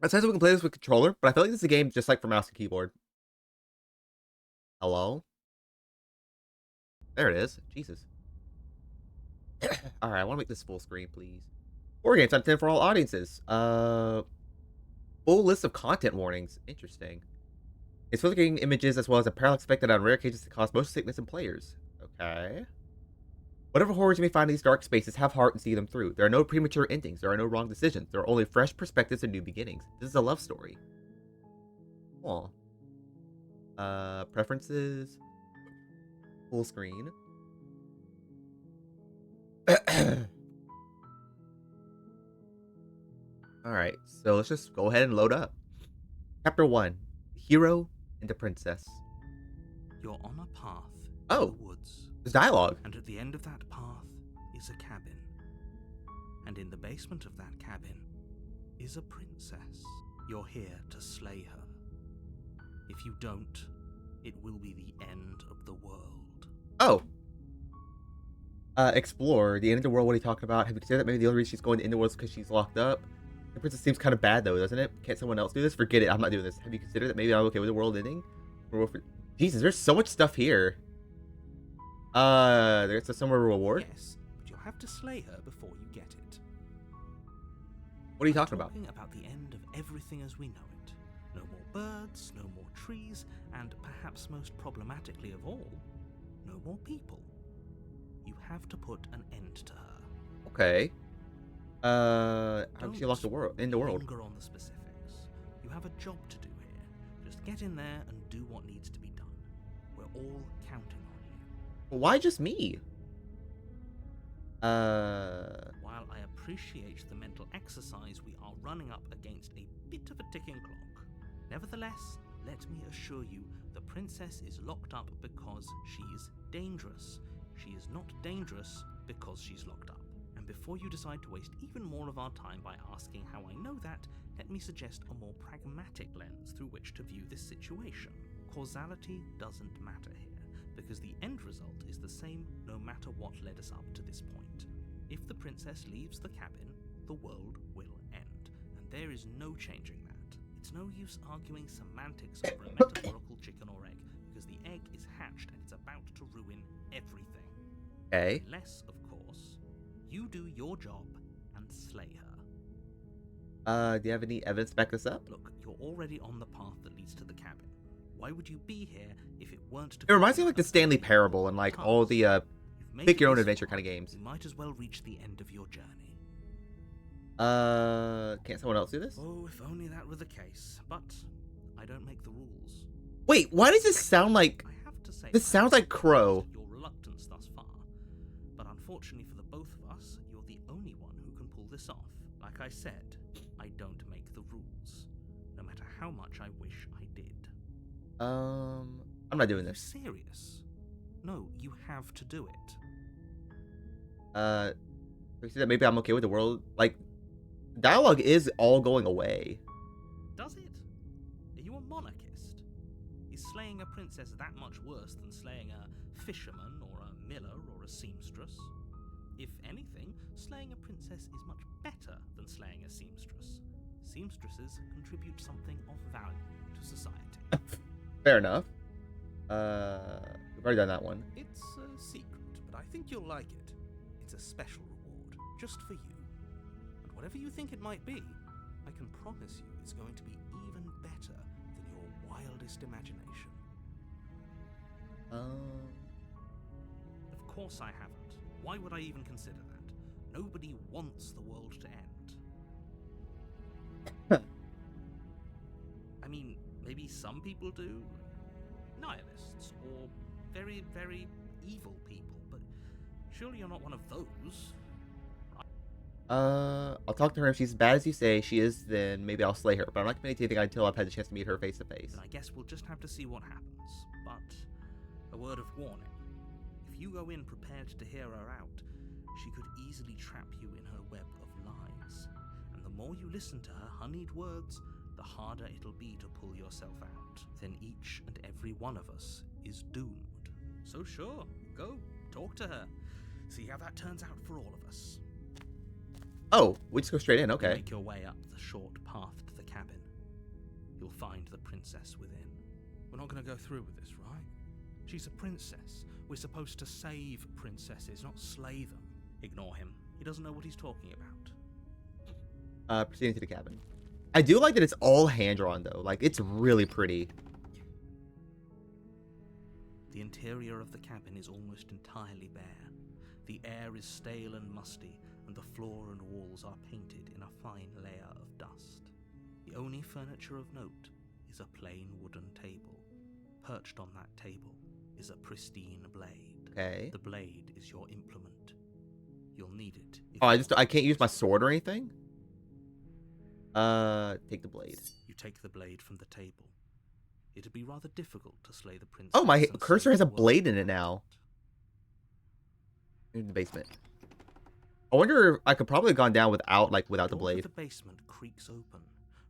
It says we can play this with controller, but I feel like this is a game just like for mouse and keyboard. Hello? There it is. Jesus. Alright, I want to make this full screen, please. Horror games on 10 for all audiences. Full list of content warnings. Interesting. It's filtering images as well as a parallax effect that on rare occasions can cause motion sickness in players. Okay. Whatever horrors you may find in these dark spaces, have heart and see them through. There are no premature endings. There are no wrong decisions. There are only fresh perspectives and new beginnings. This is a love story. Cool. Preferences. Full screen. Alright, so let's just go ahead and load up. Chapter 1. The Hero and the Princess. You're on a path Oh, in the woods, there's dialogue. and at the end of that path is a cabin. And in the basement of that cabin is a princess. You're here to slay her. If you don't, it will be the end of the world. Oh. Explore. The end of the world, what are you talking about? Have you considered that maybe the only reason she's going to the end of the world is because she's locked up? The princess seems kind of bad though, doesn't it? Can't someone else do this? Forget it, I'm not doing this. Have you considered that maybe I'm okay with the world ending? Jesus, there's so much stuff here. There's a summer reward? Yes, but you'll have to slay her before you get it. What are you talking about? Talking about the end of everything as we know it. No more birds, no more trees, and perhaps most problematically of all, no more people. You have to put an end to her. Okay. How can she lock the world in the world? Linger on the specifics. You have a job to do here. Just get in there and do what needs to be done. We're all counting on you. Why just me? While I appreciate the mental exercise, we are running up against a bit of a ticking clock. Nevertheless, let me assure you, the princess is locked up because she's dangerous. She is not dangerous because she's locked up. And before you decide to waste even more of our time by asking how I know that, let me suggest a more pragmatic lens through which to view this situation. Causality doesn't matter here, because the end result is the same no matter what led us up to this point. If the princess leaves the cabin, the world will end, and there is no changing that. It's no use arguing semantics over a metaphorical chicken or egg, because the egg is hatched and it's about to ruin everything. Okay. Unless, of course, you do your job and slay her. Do you have any evidence to back this up? Look, you're already on the path that leads to the cabin. Why would you be here if it weren't to... It reminds me of like the Stanley Parable and like all the pick your own adventure kind of games. You might as well reach the end of your journey. Can't someone else do this? Oh, if only that were the case. But I don't make the rules. Wait, why does this sound like... I have to say, This sounds like Crow. Your reluctance thus far, but unfortunately for the both of us, you're the only one who can pull this off. Like I said, I don't make the rules, no matter how much I wish I did. I'm not doing Are you this. serious? No, you have to do it. You see that maybe I'm okay with the world. Like, dialogue is all going away. Does it? Are you a monarchist? Is slaying a princess that much worse than slaying a fisherman or a miller or a seamstress? If anything, slaying a princess is much better than slaying a seamstress. Seamstresses contribute something of value to society. Fair enough. We've already done that one. It's a secret, but I think you'll like it. It's a special reward, just for you. And whatever you think it might be, I can promise you it's going to be even better than your wildest imagination. Of course I haven't. Why would I even consider that? Nobody wants the world to end. I mean, maybe some people do. Nihilists, or very, very evil people, but surely you're not one of those. I'll talk to her. If she's as bad as you say she is, then maybe I'll slay her. But I'm not committing to anything until I've had the chance to meet her face to face. Then I guess we'll just have to see what happens. But a word of warning. If you go in prepared to hear her out, she could easily trap you in her web of lies. And the more you listen to her honeyed words, the harder it'll be to pull yourself out. Then each and every one of us is doomed. So sure, go, talk to her. See how that turns out for all of us. Oh, we just go straight in, You okay. make your way up the short path to the cabin. you'll find the princess within. We're not going to go through with this, right? She's a princess. We're supposed to save princesses, not slay them. Ignore him. He doesn't know what he's talking about. Proceeding to the cabin. I do like that it's all hand-drawn, though. Like, it's really pretty. The interior of the cabin is almost entirely bare. The air is stale and musty, and the floor and walls are painted in a fine layer of dust. The only furniture of note is a plain wooden table. Perched on that table is a pristine blade. Okay. The blade is your implement. You'll need it. Oh, I can't use my sword or anything? Take the blade. You take the blade from the table. It'd be rather difficult to slay the princess. Oh, my and cursor save has a the world. blade in it now. In the basement. I wonder if I could probably have gone down without the door blade. to the basement creaks open,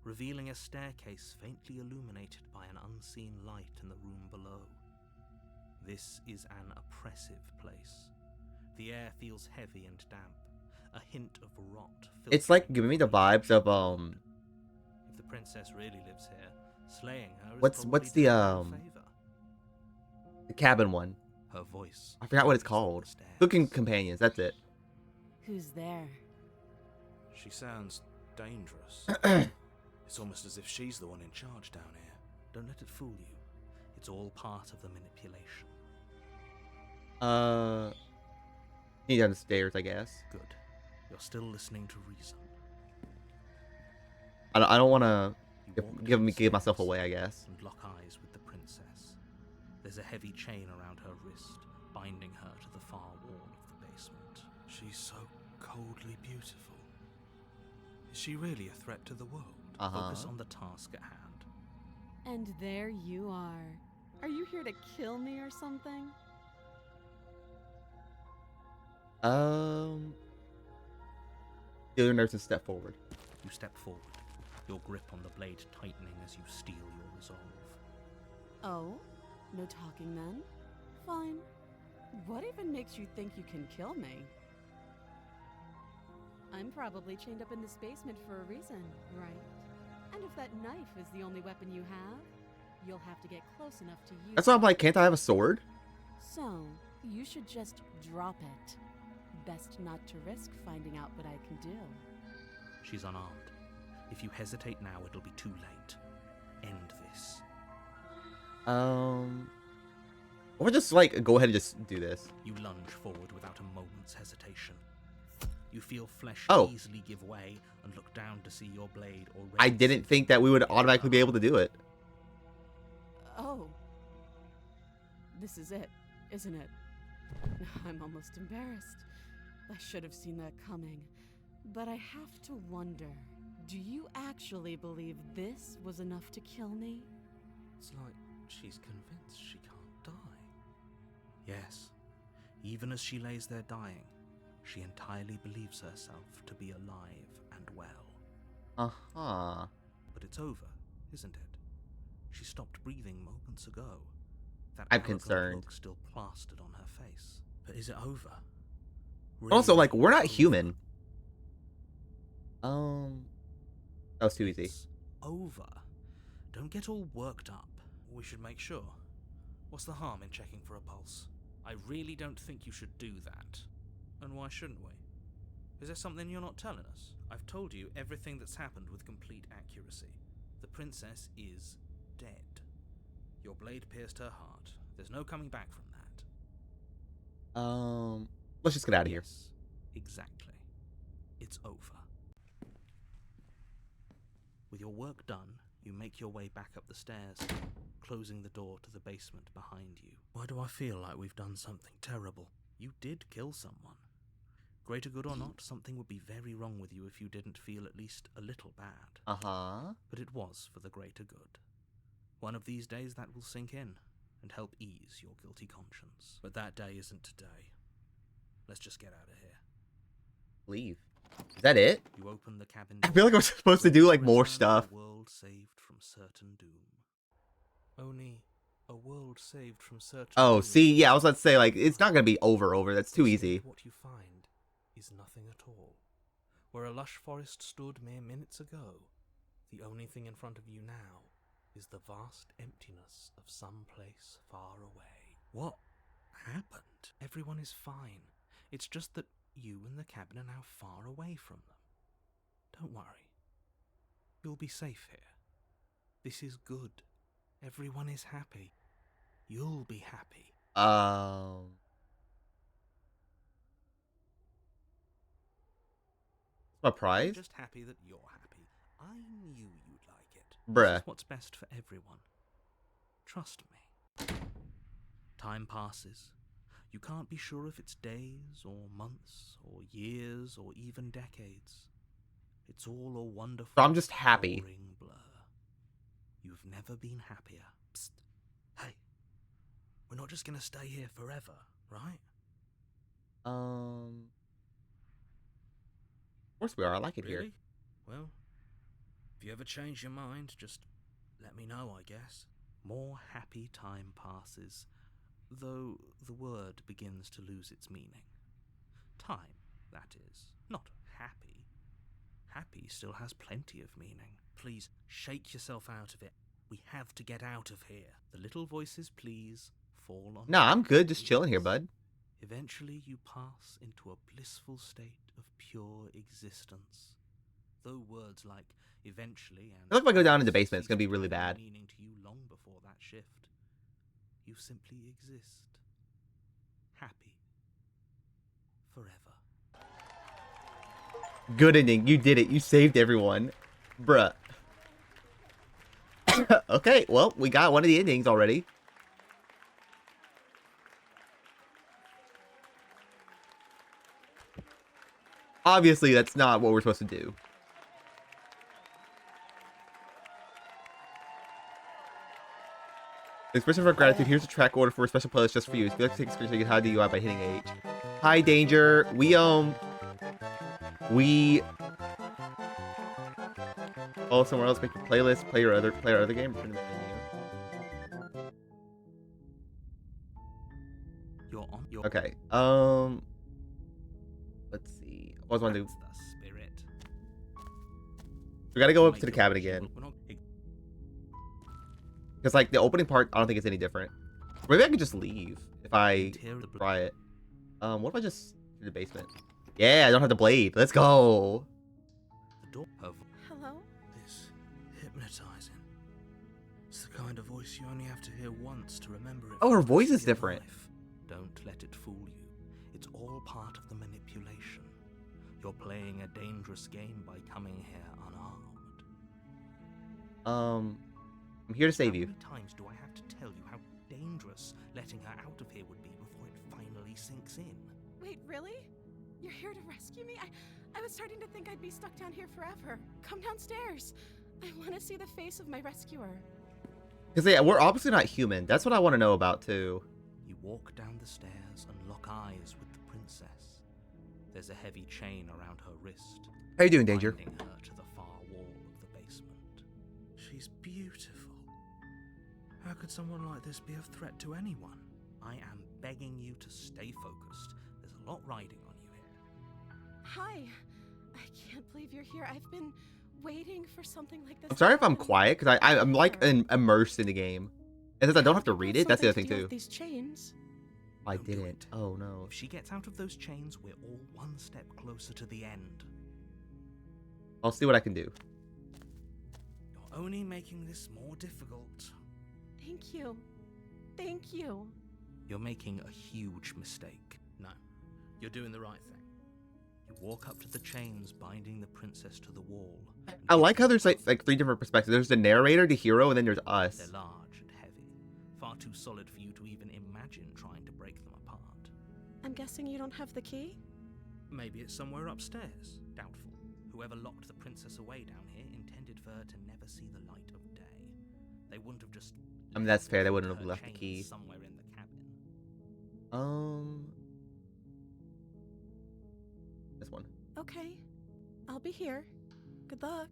revealing a staircase faintly illuminated by an unseen light in the room below. This is an oppressive place. The air feels heavy and damp. A hint of rot. It's like filtering giving me the from vibes of If the princess really lives here, slaying her is what's probably the doing her a favor. the cabin one. Her voice. I forgot what it's echoes up called. the stairs. Cooking companions, that's it. Who's there? She sounds dangerous. It's almost as if she's the one in charge down here. Don't let it fool you. It's all part of the manipulation. Need down the stairs, I guess. Good. You're still listening to reason. I don't want to You walk give downstairs myself away, I guess. and lock eyes with the princess. There's a heavy chain around her wrist, binding her to the far wall of the basement. She's so coldly beautiful. Is she really a threat to the world? Focus on the task at hand. And there you are. Are you here to kill me or something? The other nurses step forward. You step forward, your grip on the blade tightening as you steel your resolve. Oh? No talking then? Fine. What even makes you think you can kill me? I'm probably chained up in this basement for a reason, right? And if that knife is the only weapon you have, you'll have to get close enough to use That's why I'm like, can't I have a sword? So, you should just drop it. Best not to risk finding out what I can do. She's unarmed. If you hesitate now, it'll be too late. End this. Or just like go ahead and just do this. You lunge forward without a moment's hesitation. You feel flesh Oh. easily give way and look down to see your blade already. I didn't think that we would automatically be able to do it. Oh. This is it, isn't it? I'm almost embarrassed. I should have seen that coming. But I have to wonder, do you actually believe this was enough to kill me? It's like she's convinced she can't die. Yes, even as she lays there dying, she entirely believes herself to be alive and well. Uh-huh. But it's over, isn't it? She stopped breathing moments ago. That I'm arrogant concerned. look still plastered on her face. But is it over? Also, like, Really we're not over? human. That was too easy. It's over. Don't get all worked up. We should make sure. What's the harm in checking for a pulse? I really don't think you should do that. And why shouldn't we? Is there something you're not telling us? I've told you everything that's happened with complete accuracy. The princess is dead. Your blade pierced her heart. There's no coming back from that. Let's just get out of here. Yes, exactly. It's over. With your work done, you make your way back up the stairs, closing the door to the basement behind you. Why do I feel like we've done something terrible? You did kill someone. Greater good or not, something would be very wrong with you if you didn't feel at least a little bad. Uh-huh. But it was for the greater good. One of these days that will sink in and help ease your guilty conscience. But that day isn't today. Let's just get out of here. Leave. Is that it? You open the cabin I feel like we're supposed to do like more Return stuff. A world saved from certain doom. Only a world saved from certain Oh, doom. see, yeah, I was about to say, like, it's not gonna be over. That's too easy. What you find is nothing at all. Where a lush forest stood mere minutes ago, the only thing in front of you now is the vast emptiness of some place far away. What happened? Everyone is fine. It's just that you and the cabin are now far away from them. Don't worry. You'll be safe here. This is good. Everyone is happy. You'll be happy. My I'm prize? just happy that you're happy. I knew you'd like it. Bruh. This is what's best for everyone. Trust me. Time passes. You can't be sure if it's days or months or years or even decades. It's all a wonderful, So I'm just happy. boring blur. You've never been happier. Psst. Hey, we're not just gonna stay here forever, right? Of course we are. I like it here. Really? Well, if you ever change your mind, just let me know, I guess. More happy time passes, though the word begins to lose its meaning. Time, that is, not happy. Happy still has plenty of meaning. Please, shake yourself out of it. We have to get out of here. The little voices, please, fall on. Nah, I'm good. Just ears. chilling here, bud. Eventually you pass into a blissful state of pure existence. Though words like eventually and I feel like if I go down in the basement, it's gonna be really ceased to have bad. meaning to you long before that shift. You simply exist. Happy. Forever. Good ending. You did it. You saved everyone. Bruh. Okay, well, we got one of the endings already. Obviously, that's not what we're supposed to do. Expression of our gratitude. Here's a track order for a special playlist just for you. If you'd like to take a screenshot, you can hide the UI by hitting H. Hi, Danger. We oh, somewhere else. Make your playlist. Play our other game. Return to the menu. You're on your Okay. Let's see. I was wondering. That's the spirit. We gotta go up Make to the your cabin wish. again. We're not- Because, like, the opening part, I don't think it's any different. Maybe I could just leave if I Tear the try it. What if I just do the basement? Yeah, I don't have the blade. Let's go. door of Hello? this hypnotizing. It's the kind of voice you only have to hear once to remember it. Oh, for her the voice rest is of your different. life. Don't let it fool you. It's all part of the manipulation. You're playing a dangerous game by coming here unarmed. I'm here to save you. How many times do I have to tell you how dangerous letting her out of here would be before it finally sinks in? Wait, really? You're here to rescue me? I was starting to think I'd be stuck down here forever. Come downstairs. I want to see the face of my rescuer. Because, yeah, we're obviously not human. That's what I want to know about, too. You walk down the stairs and lock eyes with the princess. There's a heavy chain around her wrist. How you doing, Danger? Binding her to the far wall of the basement. She's beautiful. How could someone like this be a threat to anyone? I am begging you to stay focused. There's a lot riding on you here. Hi. I can't believe you're here. I've been waiting for something like this. I'm sorry if I'm to happen quiet, because I'm like forever. immersed in the game. And since I don't have to read it, that's the other thing, Something to too. do with These chains. I Don't do didn't. it. Oh, no. If she gets out of those chains, we're all one step closer to the end. I'll see what I can do. You're only making this more difficult. Thank you. Thank you. You're making a huge mistake. No, you're doing the right thing. You walk up to the chains binding the princess to the wall. and I get like how there's yourself like three different perspectives. There's the narrator, the hero, and then there's us. They're large and heavy, far too solid for you to even imagine trying to break them apart. I'm guessing you don't have the key? Maybe it's somewhere upstairs. Doubtful. Whoever locked the princess away down here intended for her to never see the light of day. They wouldn't have just. I mean, that's fair. They left wouldn't have her left the chains key. somewhere in the cabin. This one. Okay. I'll be here. Good luck.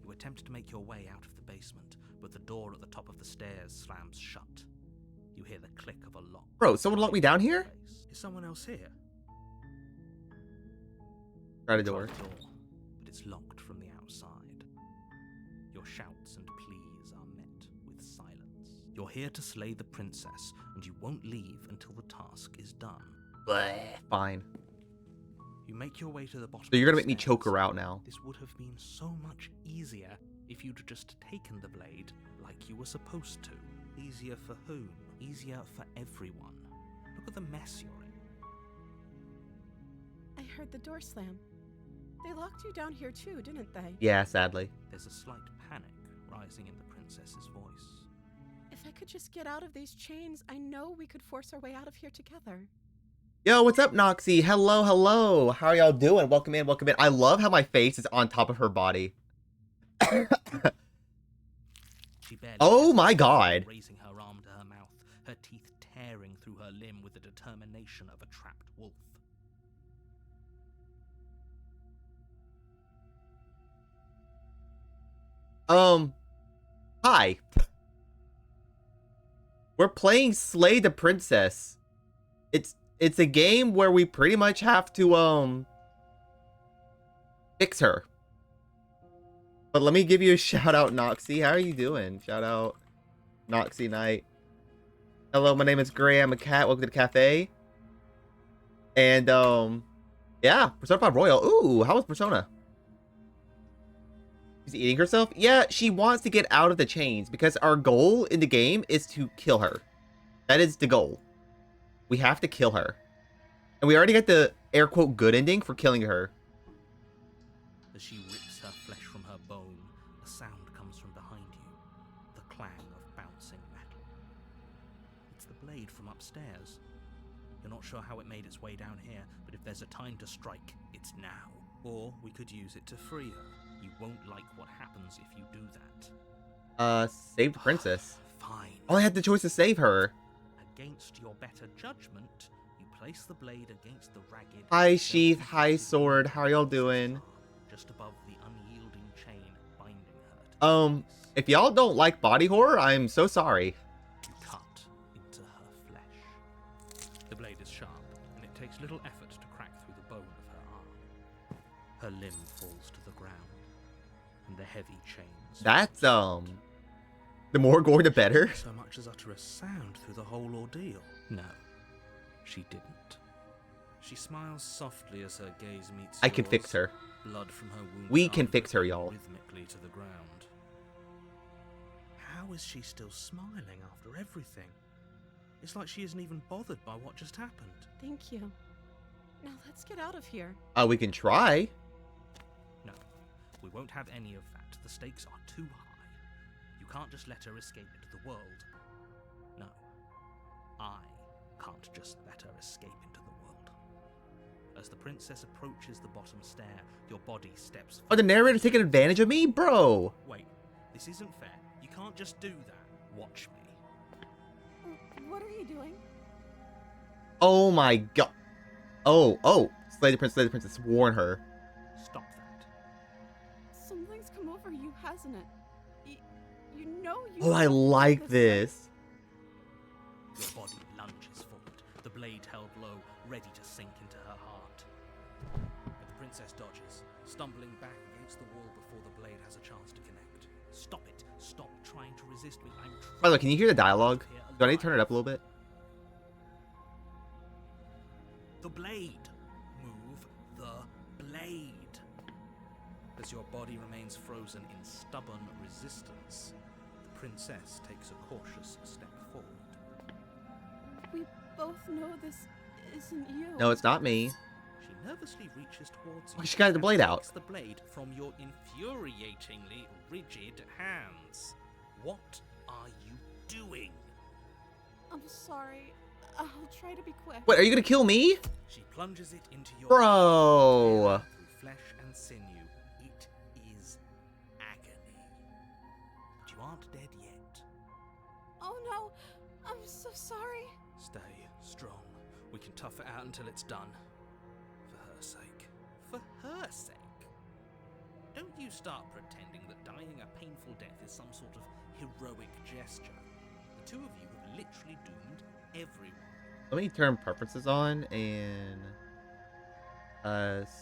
You attempt to make your way out of the basement, but the door at the top of the stairs slams shut. You hear the click of a lock. Bro, someone locked me down here? Is someone else here? Try the Try door. the door, but it's locked from the outside. Your shouts and pleas You're here to slay the princess, and you won't leave until the task is done. Bleh. Fine. You make your way to the bottom. So you're of gonna the make me choke stairs. her out now. This would have been so much easier if you'd just taken the blade like you were supposed to. Easier for whom? Easier for everyone. Look at the mess you're in. I heard the door slam. They locked you down here too, didn't they? Yeah, sadly. There's a slight panic rising in the princess's voice. If I could just get out of these chains, I know we could force our way out of here together. Yo, what's up, Noxie? Hello, hello. How are y'all doing? Welcome in, welcome in. I love how my face is on top of her body. She barely Oh my hesitated, god. raising her arm to her mouth, her teeth tearing through her limb with the determination of a trapped wolf. Hi. We're playing Slay the Princess. It's a game where we pretty much have to fix her. But let me give you a shout out, Noxie. How are you doing? Shout out Noxie Knight. Hello, my name is Gray. I'm a cat. Welcome to the cafe. And yeah, Persona 5 Royal. Ooh, how was Persona? She's eating herself? Yeah, she wants to get out of the chains because our goal in the game is to kill her. That is the goal. We have to kill her. And we already got the air quote good ending for killing her. As she rips her flesh from her bone, a sound comes from behind you. The clang of bouncing metal. It's the blade from upstairs. You're not sure how it made its way down here, but if there's a time to strike, it's now. Or we could use it to free her. You won't like what happens if you do that. Save the princess. Fine. Oh, I had the choice to save her. Against your better judgment, you place the blade against the ragged... Hi, Sheath. Hi, Sword. How are y'all doing? Just above the unyielding chain binding her to the place. If y'all don't like body horror, I'm so sorry. You cut into her flesh. The blade is sharp, and it takes little effort to crack through the bone of her arm. Her limb falls to the ground, and the heavy chains... That's, the more gore, the better. So much as utter a sound through the whole ordeal. No, she didn't. She smiles softly as her gaze meets I can yours. fix her. Blood from her wound. We can fix her, y'all. Rhythmically to the ground. How is she still smiling after everything? It's like she isn't even bothered by what just happened. Thank you. Now let's get out of here. We can try. No, we won't have any of that. The stakes are too high. You can't just let her escape into the world. No, I can't just let her escape into the world. As the princess approaches the bottom stair, your body steps Oh, the narrator's taking advantage of me? Bro. Wait, this isn't fair. You can't just do that. Watch me. What are you doing? Oh my god. Oh. Slay the princess. Warn her. Stop that. Something's come over you, hasn't it? You know you... Oh, I like this. Your body lunges forward, the blade held low, ready to sink into her heart. But the princess dodges, stumbling back against the wall before the blade has a chance to connect. Stop it. Stop trying to resist me. I'm By the way, can you hear the dialogue? Do I need to turn it up a little bit? The blade. Move the blade. As your body remains frozen in stubborn resistance, the princess takes a cautious step forward. We both know this isn't you. No, it's not me. She nervously reaches towards you. Oh, she got the and blade out. takes the blade from your infuriatingly rigid hands. What are you doing? I'm sorry. I'll try to be quick. Wait, are you gonna kill me? She plunges it into your Bro. through flesh and sinew. It is agony. But you aren't dead yet. Oh no, I'm so sorry. Stay strong. We can tough it out until it's done. For her sake. For her sake. Don't you start pretending that dying a painful death is some sort of heroic gesture. The two of you have literally doomed everyone. Let me turn preferences on and let's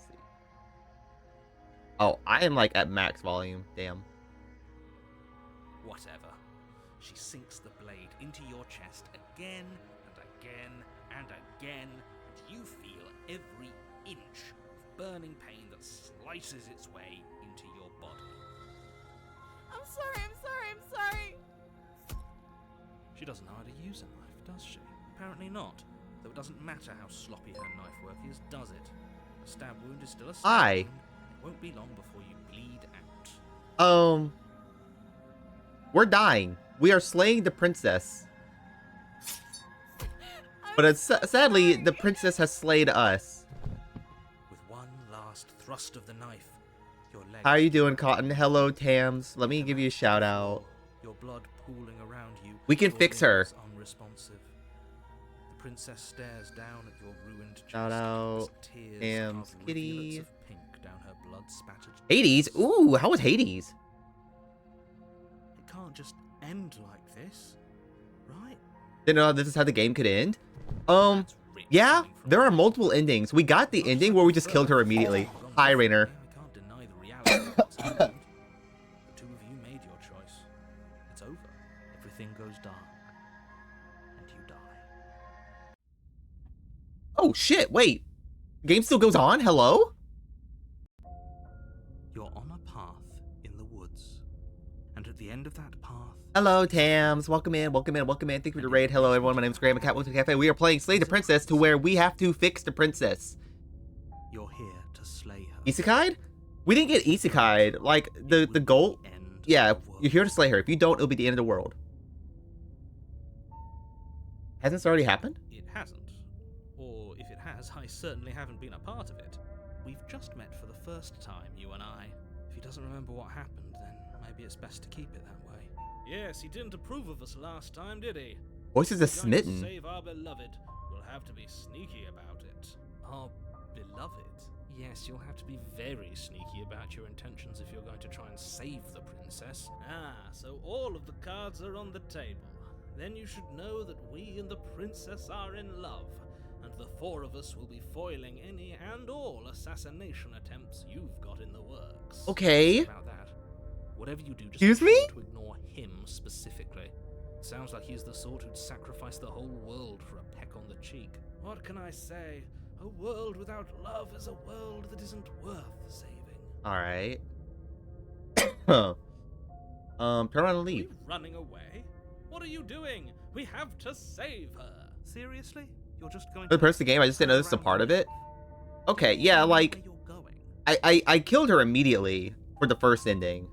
see. Oh, I am like at max volume. Damn. Whatever. She sinks the blade into your chest again and again and again, and you feel every inch of burning pain that slices its way into your body. I'm sorry, I'm sorry, I'm sorry. She doesn't know how to use a knife, does she? Apparently not. Though it doesn't matter how sloppy her knife work is, does it? A stab wound is still a stab Aye. wound. It won't be long before you bleed out. We're dying. We are slaying the princess. But it's, sadly, the princess has slayed us. With one last thrust of the knife, your legs... How are you doing, Cotton? Hello, Tams. Let me give you a shout out. Your blood pooling around you. We can your fix her. limbs Unresponsive. The princess stares down at your ruined chest. Shout out, as tears Tams carve Kitty. rivulets of pink down her blood-spattered Hades? cheeks. Ooh, how was Hades? It can't just end like this, right? Didn't know this is how the game could end. That's rich Yeah, coming from there are you. multiple endings. We got the ending where we just killed her immediately. Wrong Hi, different. Rainer. I can't deny the reality of what's happened. The two of you made your choice. It's over. Everything goes dark. And you die. Oh, shit, wait. Game still goes on? Hello? You're on a path in the woods. And at the end of that path, Hello, Tams. Welcome in, welcome in, welcome in. Thank you for the raid. Hello, everyone. My name is Graham. A cat welcome to the cafe. We are playing Slay the Princess, to where we have to fix the princess. you're here to slay her. Isekai'd? We didn't get Isekai'd. Like, It the would be goal... the end of Yeah, the world. you're here to slay her. If you don't, it'll be the end of the world. Hasn't this already happened? It hasn't. Or if it has, I certainly haven't been a part of it. We've just met for the first time, you and I. If he doesn't remember what happened, then maybe it's best to keep it that way. Yes, he didn't approve of us last time, did he? Voices If are we're going to smitten. save our beloved, we'll have to be sneaky about it. Our beloved? Yes, you'll have to be very sneaky about your intentions if you're going to try and save the princess. Ah, so all of the cards are on the table. Then you should know that we and the princess are in love, and the four of us will be foiling any and all assassination attempts you've got in the works. Okay. About that. Whatever you do, just Excuse be me? sure to ignore him specifically. Sounds like he's the sort who'd sacrifice the whole world for a peck on the cheek. What can I say? A world without love is a world that isn't worth saving. Alright. Turn around and Are leave. you running away? What are you doing? We have to save her. Seriously? You're just going For the to purpose of the game, I just didn't know this was a around part of and it. Okay, yeah, where like, you're going? I killed her immediately for the first ending.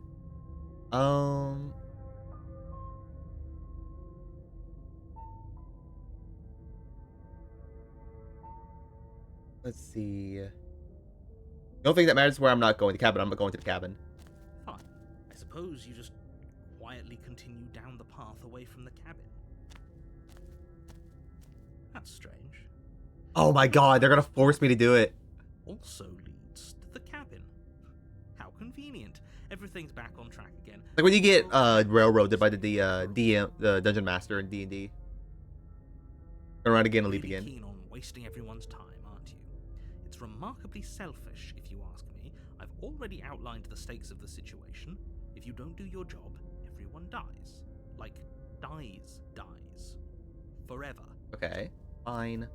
Let's see. The only thing that matters is where I'm not going. The cabin. I'm not going to the cabin. Fine. I suppose you just quietly continue down the path away from the cabin. That's strange. Oh my god, they're gonna force me to do it. Also leads to the cabin. How convenient. Everything's back on track again. Like when you get railroaded by the DM, the dungeon master in D&D. Turn around again and leave Really again. keen on wasting everyone's time, aren't you? It's remarkably selfish, if you ask me. I've already outlined the stakes of the situation. If you don't do your job, everyone dies. Like, dies. Forever. Okay, fine.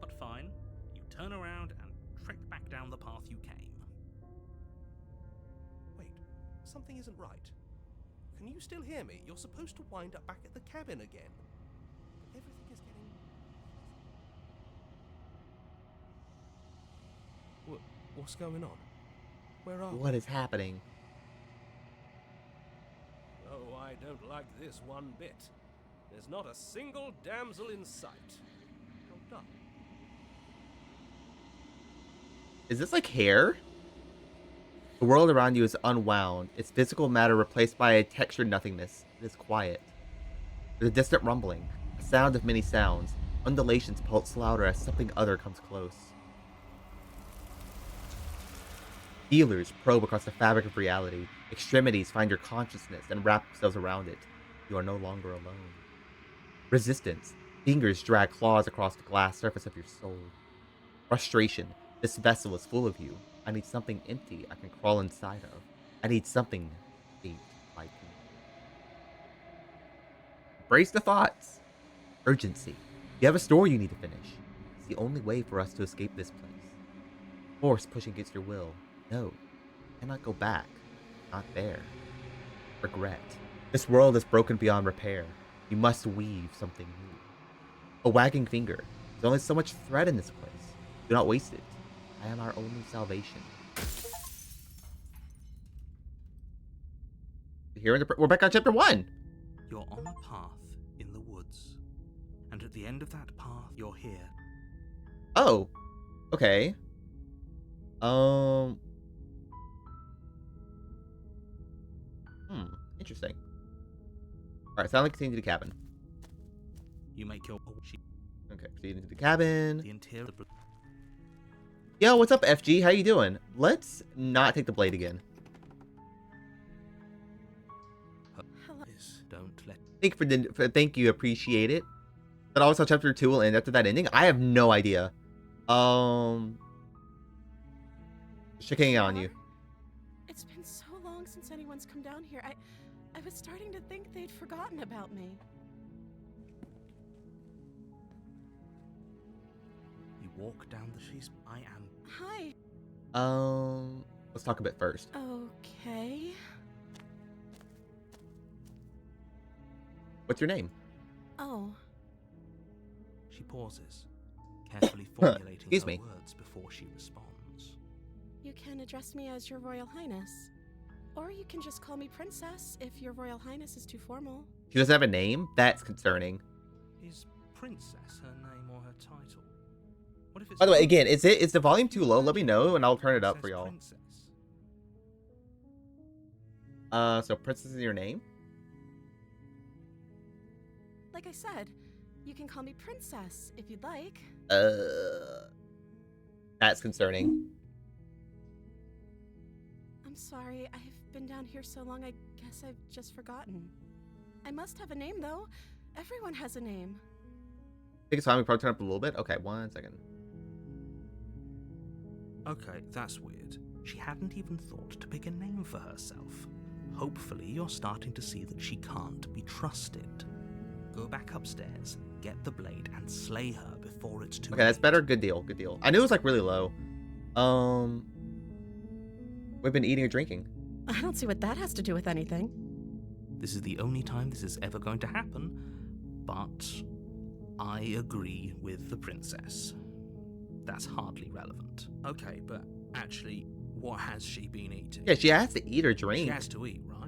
But fine, you turn around and trek back down the path you came. Wait, something isn't right. Can you still hear me? You're supposed to wind up back at the cabin again. But everything is getting... What's going on? Where are we? What is happening? Oh, I don't like this one bit. There's not a single damsel in sight. How dumb. Is this like hair? The world around you is unwound, its physical matter replaced by a textured nothingness. It is quiet. There's a distant rumbling, a sound of many sounds. Undulations pulse louder as something other comes close. Feelers probe across the fabric of reality. Extremities find your consciousness and wrap themselves around it. You are no longer alone. Resistance. Fingers drag claws across the glass surface of your soul. Frustration. This vessel is full of you. I need something empty I can crawl inside of. I need something deep like me. Brace the thoughts. Urgency. You have a story you need to finish. It's the only way for us to escape this place. Force pushing against your will. No. Cannot go back. Not there. Regret. This world is broken beyond repair. You must weave something new. A wagging finger. There's only so much thread in this place. Do not waste it. I am our only salvation. We're back on chapter 1. You're on a path in the woods, and at the end of that path, you're here. Oh, okay. Interesting. All right, so I'm continue to the cabin. You make your Okay, proceed into the cabin. the interior. Yo, what's up, FG? How you doing? Let's not take the blade again. Hello. Don't let. Thank you, appreciate it. But also, chapter 2 will end after that ending. I have no idea. Just checking in on you. It's been so long since anyone's come down here. I was starting to think they'd forgotten about me. You walk down the she's. I am. Hi. Let's talk a bit first. Okay. What's your name? Oh. She pauses, carefully formulating Excuse her me. words before she responds. You can address me as Your Royal Highness. Or you can just call me Princess if Your Royal Highness is too formal. She doesn't have a name? That's concerning. Is Princess her name or her title? What if it's By the way, again, is the volume too low? Let me know and I'll turn it up for Says y'all. Princess. So Princess is your name? Like I said, you can call me Princess if you'd like. That's concerning. I'm sorry, I've been down here so long I guess I've just forgotten. I must have a name though. Everyone has a name. I think it's time we probably turn up a little bit. Okay, 1 second. Okay, that's weird. She hadn't even thought to pick a name for herself. Hopefully, you're starting to see that she can't be trusted. Go back upstairs, get the blade, and slay her before it's too Okay, that's late. better. Good deal. Good deal. I knew it was like really low. We've been eating or drinking. I don't see what that has to do with anything. This is the only time this is ever going to happen, but I agree with the princess. That's hardly relevant. Okay, but actually, what has she been eating? Yeah, she has to eat or drink. She has to eat, right?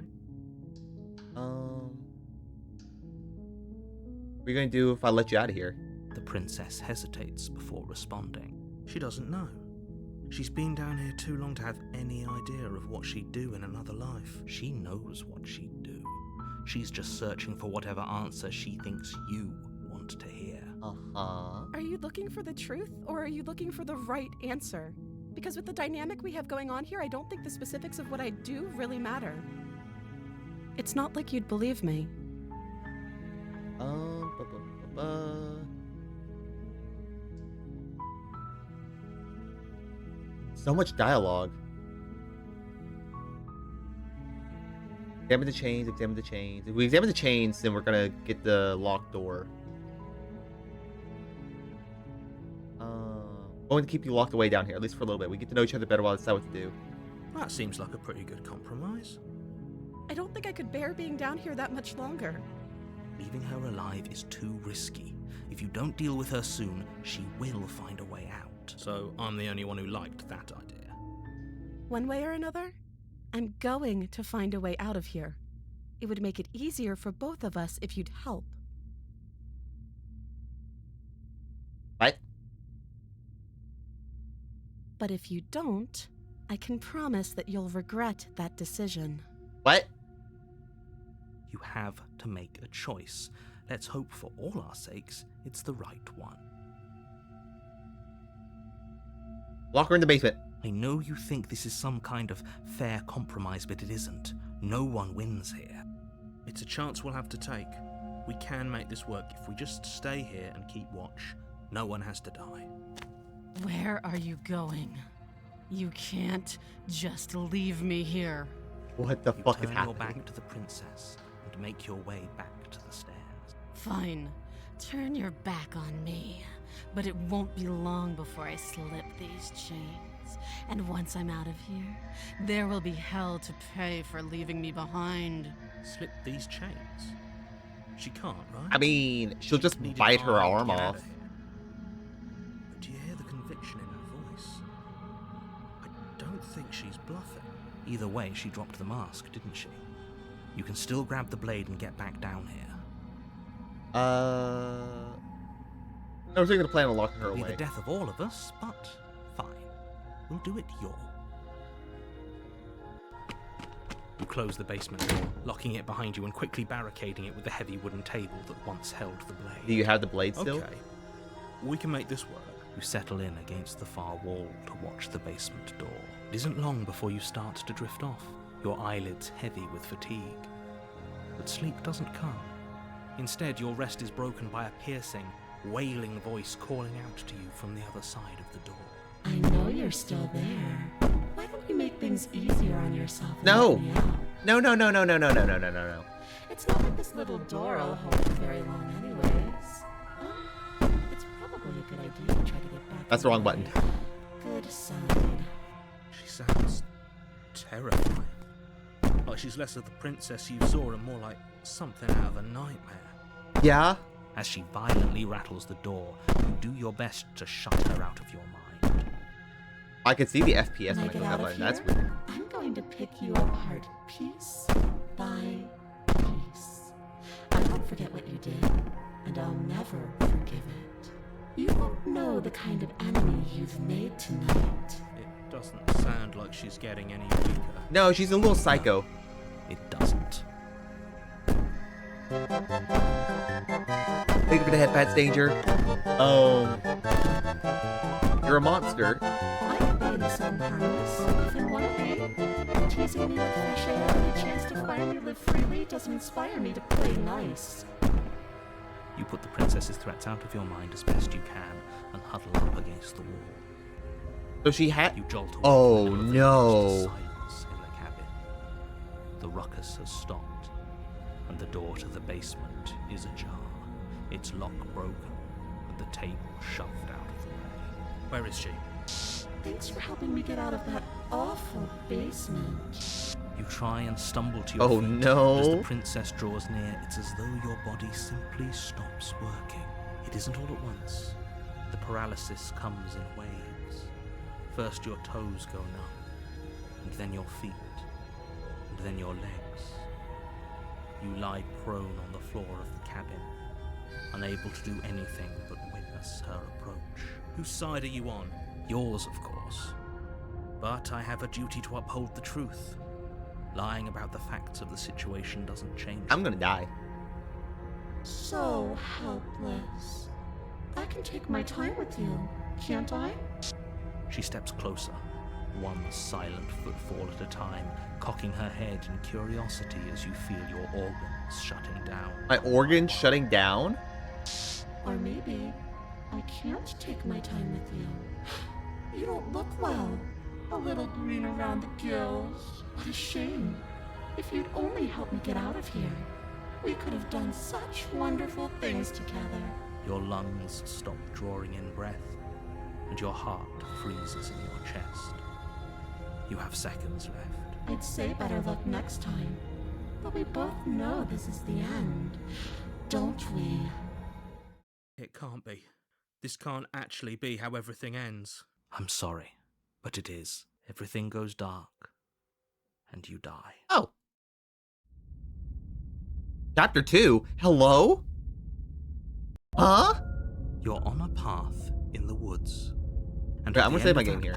What are you gonna do if I let you out of here? The princess hesitates before responding. She doesn't know. She's been down here too long to have any idea of what she'd do in another life. She knows what she'd do. She's just searching for whatever answer she thinks you want to hear. Uh-huh. Are you looking for the truth or are you looking for the right answer? Because with the dynamic we have going on here, I don't think the specifics of what I do really matter. It's not like you'd believe me. Ba, ba, ba, ba. So much dialogue. Examine the chains, examine the chains. If we examine the chains, then we're gonna get the locked door. Going to keep you locked away down here, at least for a little bit. We get to know each other better while I decide what to do. That seems like a pretty good compromise. I don't think I could bear being down here that much longer. Leaving her alive is too risky. If you don't deal with her soon, she will find a way out. So I'm the only one who liked that idea. One way or another, I'm going to find a way out of here. It would make it easier for both of us if you'd help. What? But if you don't, I can promise that you'll regret that decision. What? You have to make a choice. Let's hope for all our sakes it's the right one. Lock her in the basement. I know you think this is some kind of fair compromise, but it isn't. No one wins here. It's a chance we'll have to take. We can make this work if we just stay here and keep watch. No one has to die. Where are you going? You can't just leave me here. What the You fuck is turn your happening? back to the princess and make your way back to the stairs. Fine. Turn your back on me. But it won't be long before I slip these chains. And once I'm out of here, there will be hell to pay for leaving me behind. Slip these chains? She can't, right? I mean, she'll just Needed bite her time to arm get out off. of here. But do you hear the conviction in her voice? I don't think she's bluffing. Either way, she dropped the mask, didn't she? You can still grab the blade and get back down here. I was gonna plan on locking her It'll be away. the death of all of us, but fine. We'll do it your way. You close the basement door, locking it behind you and quickly barricading it with the heavy wooden table that once held the blade. Do you have the blade still? Okay, we can make this work. You settle in against the far wall to watch the basement door. It isn't long before you start to drift off, your eyelids heavy with fatigue. But sleep doesn't come. Instead, your rest is broken by a piercing, wailing voice calling out to you from the other side of the door. I know you're still there. Why don't you make things easier on yourself and No. let me out? No, no, no, no, no, no, no, no, no, no. It's not like this little door will hold you very long anyways. It's probably a good idea to try to get back. That's the wrong button. Good side. She sounds terrifying. Like she's less of the princess you saw and more like something out of a nightmare. Yeah? As she violently rattles the door, you do your best to shut her out of your mind. I could see the FPS When I on the get command out of line. here, That's weird. I'm going to pick you apart piece by piece. I won't forget what you did, and I'll never forgive it. You won't know the kind of enemy you've made tonight. It doesn't sound like she's getting any weaker. No, she's a little psycho. It doesn't. Think of the head, Pat's danger. You're a monster. I could be innocent and harmless, if you want to be. Teasing me with fresh air and a chance to finally live freely doesn't inspire me to play nice. You put the princess's threats out of your mind as best you can and huddle up against the wall. So she had. You jolt away Oh, from the no. silence in the cabin. The ruckus has stopped, and the door to the basement is ajar. Its lock broken, and the table shoved out of the way. Where is she? Thanks for helping me get out of that awful basement. You try and stumble to your Oh, feet. no. As the princess draws near, it's as though your body simply stops working. It isn't all at once. The paralysis comes in waves. First your toes go numb, and then your feet, and then your legs. You lie prone on the floor of the cabin, unable to do anything but witness her approach. Whose side are you on? Yours, of course. But I have a duty to uphold the truth. Lying about the facts of the situation doesn't change. I'm gonna die. So helpless. I can take my time with you, can't I? She steps closer, one silent footfall at a time, cocking her head in curiosity as you feel your organs shutting down. My organs shutting down? Or maybe I can't take my time with you. You don't look well. A little green around the gills. What a shame. If you'd only helped me get out of here, we could have done such wonderful things together. Your lungs stop drawing in breath, and your heart freezes in your chest. You have seconds left. I'd say better luck next time. But we both know this is the end, don't we? It can't be. This can't actually be how everything ends. I'm sorry, but it is. Everything goes dark, and you die. Oh. Chapter 2? Hello? Huh? You're on a path in the woods. And Okay, at I'm the gonna save my end of game here.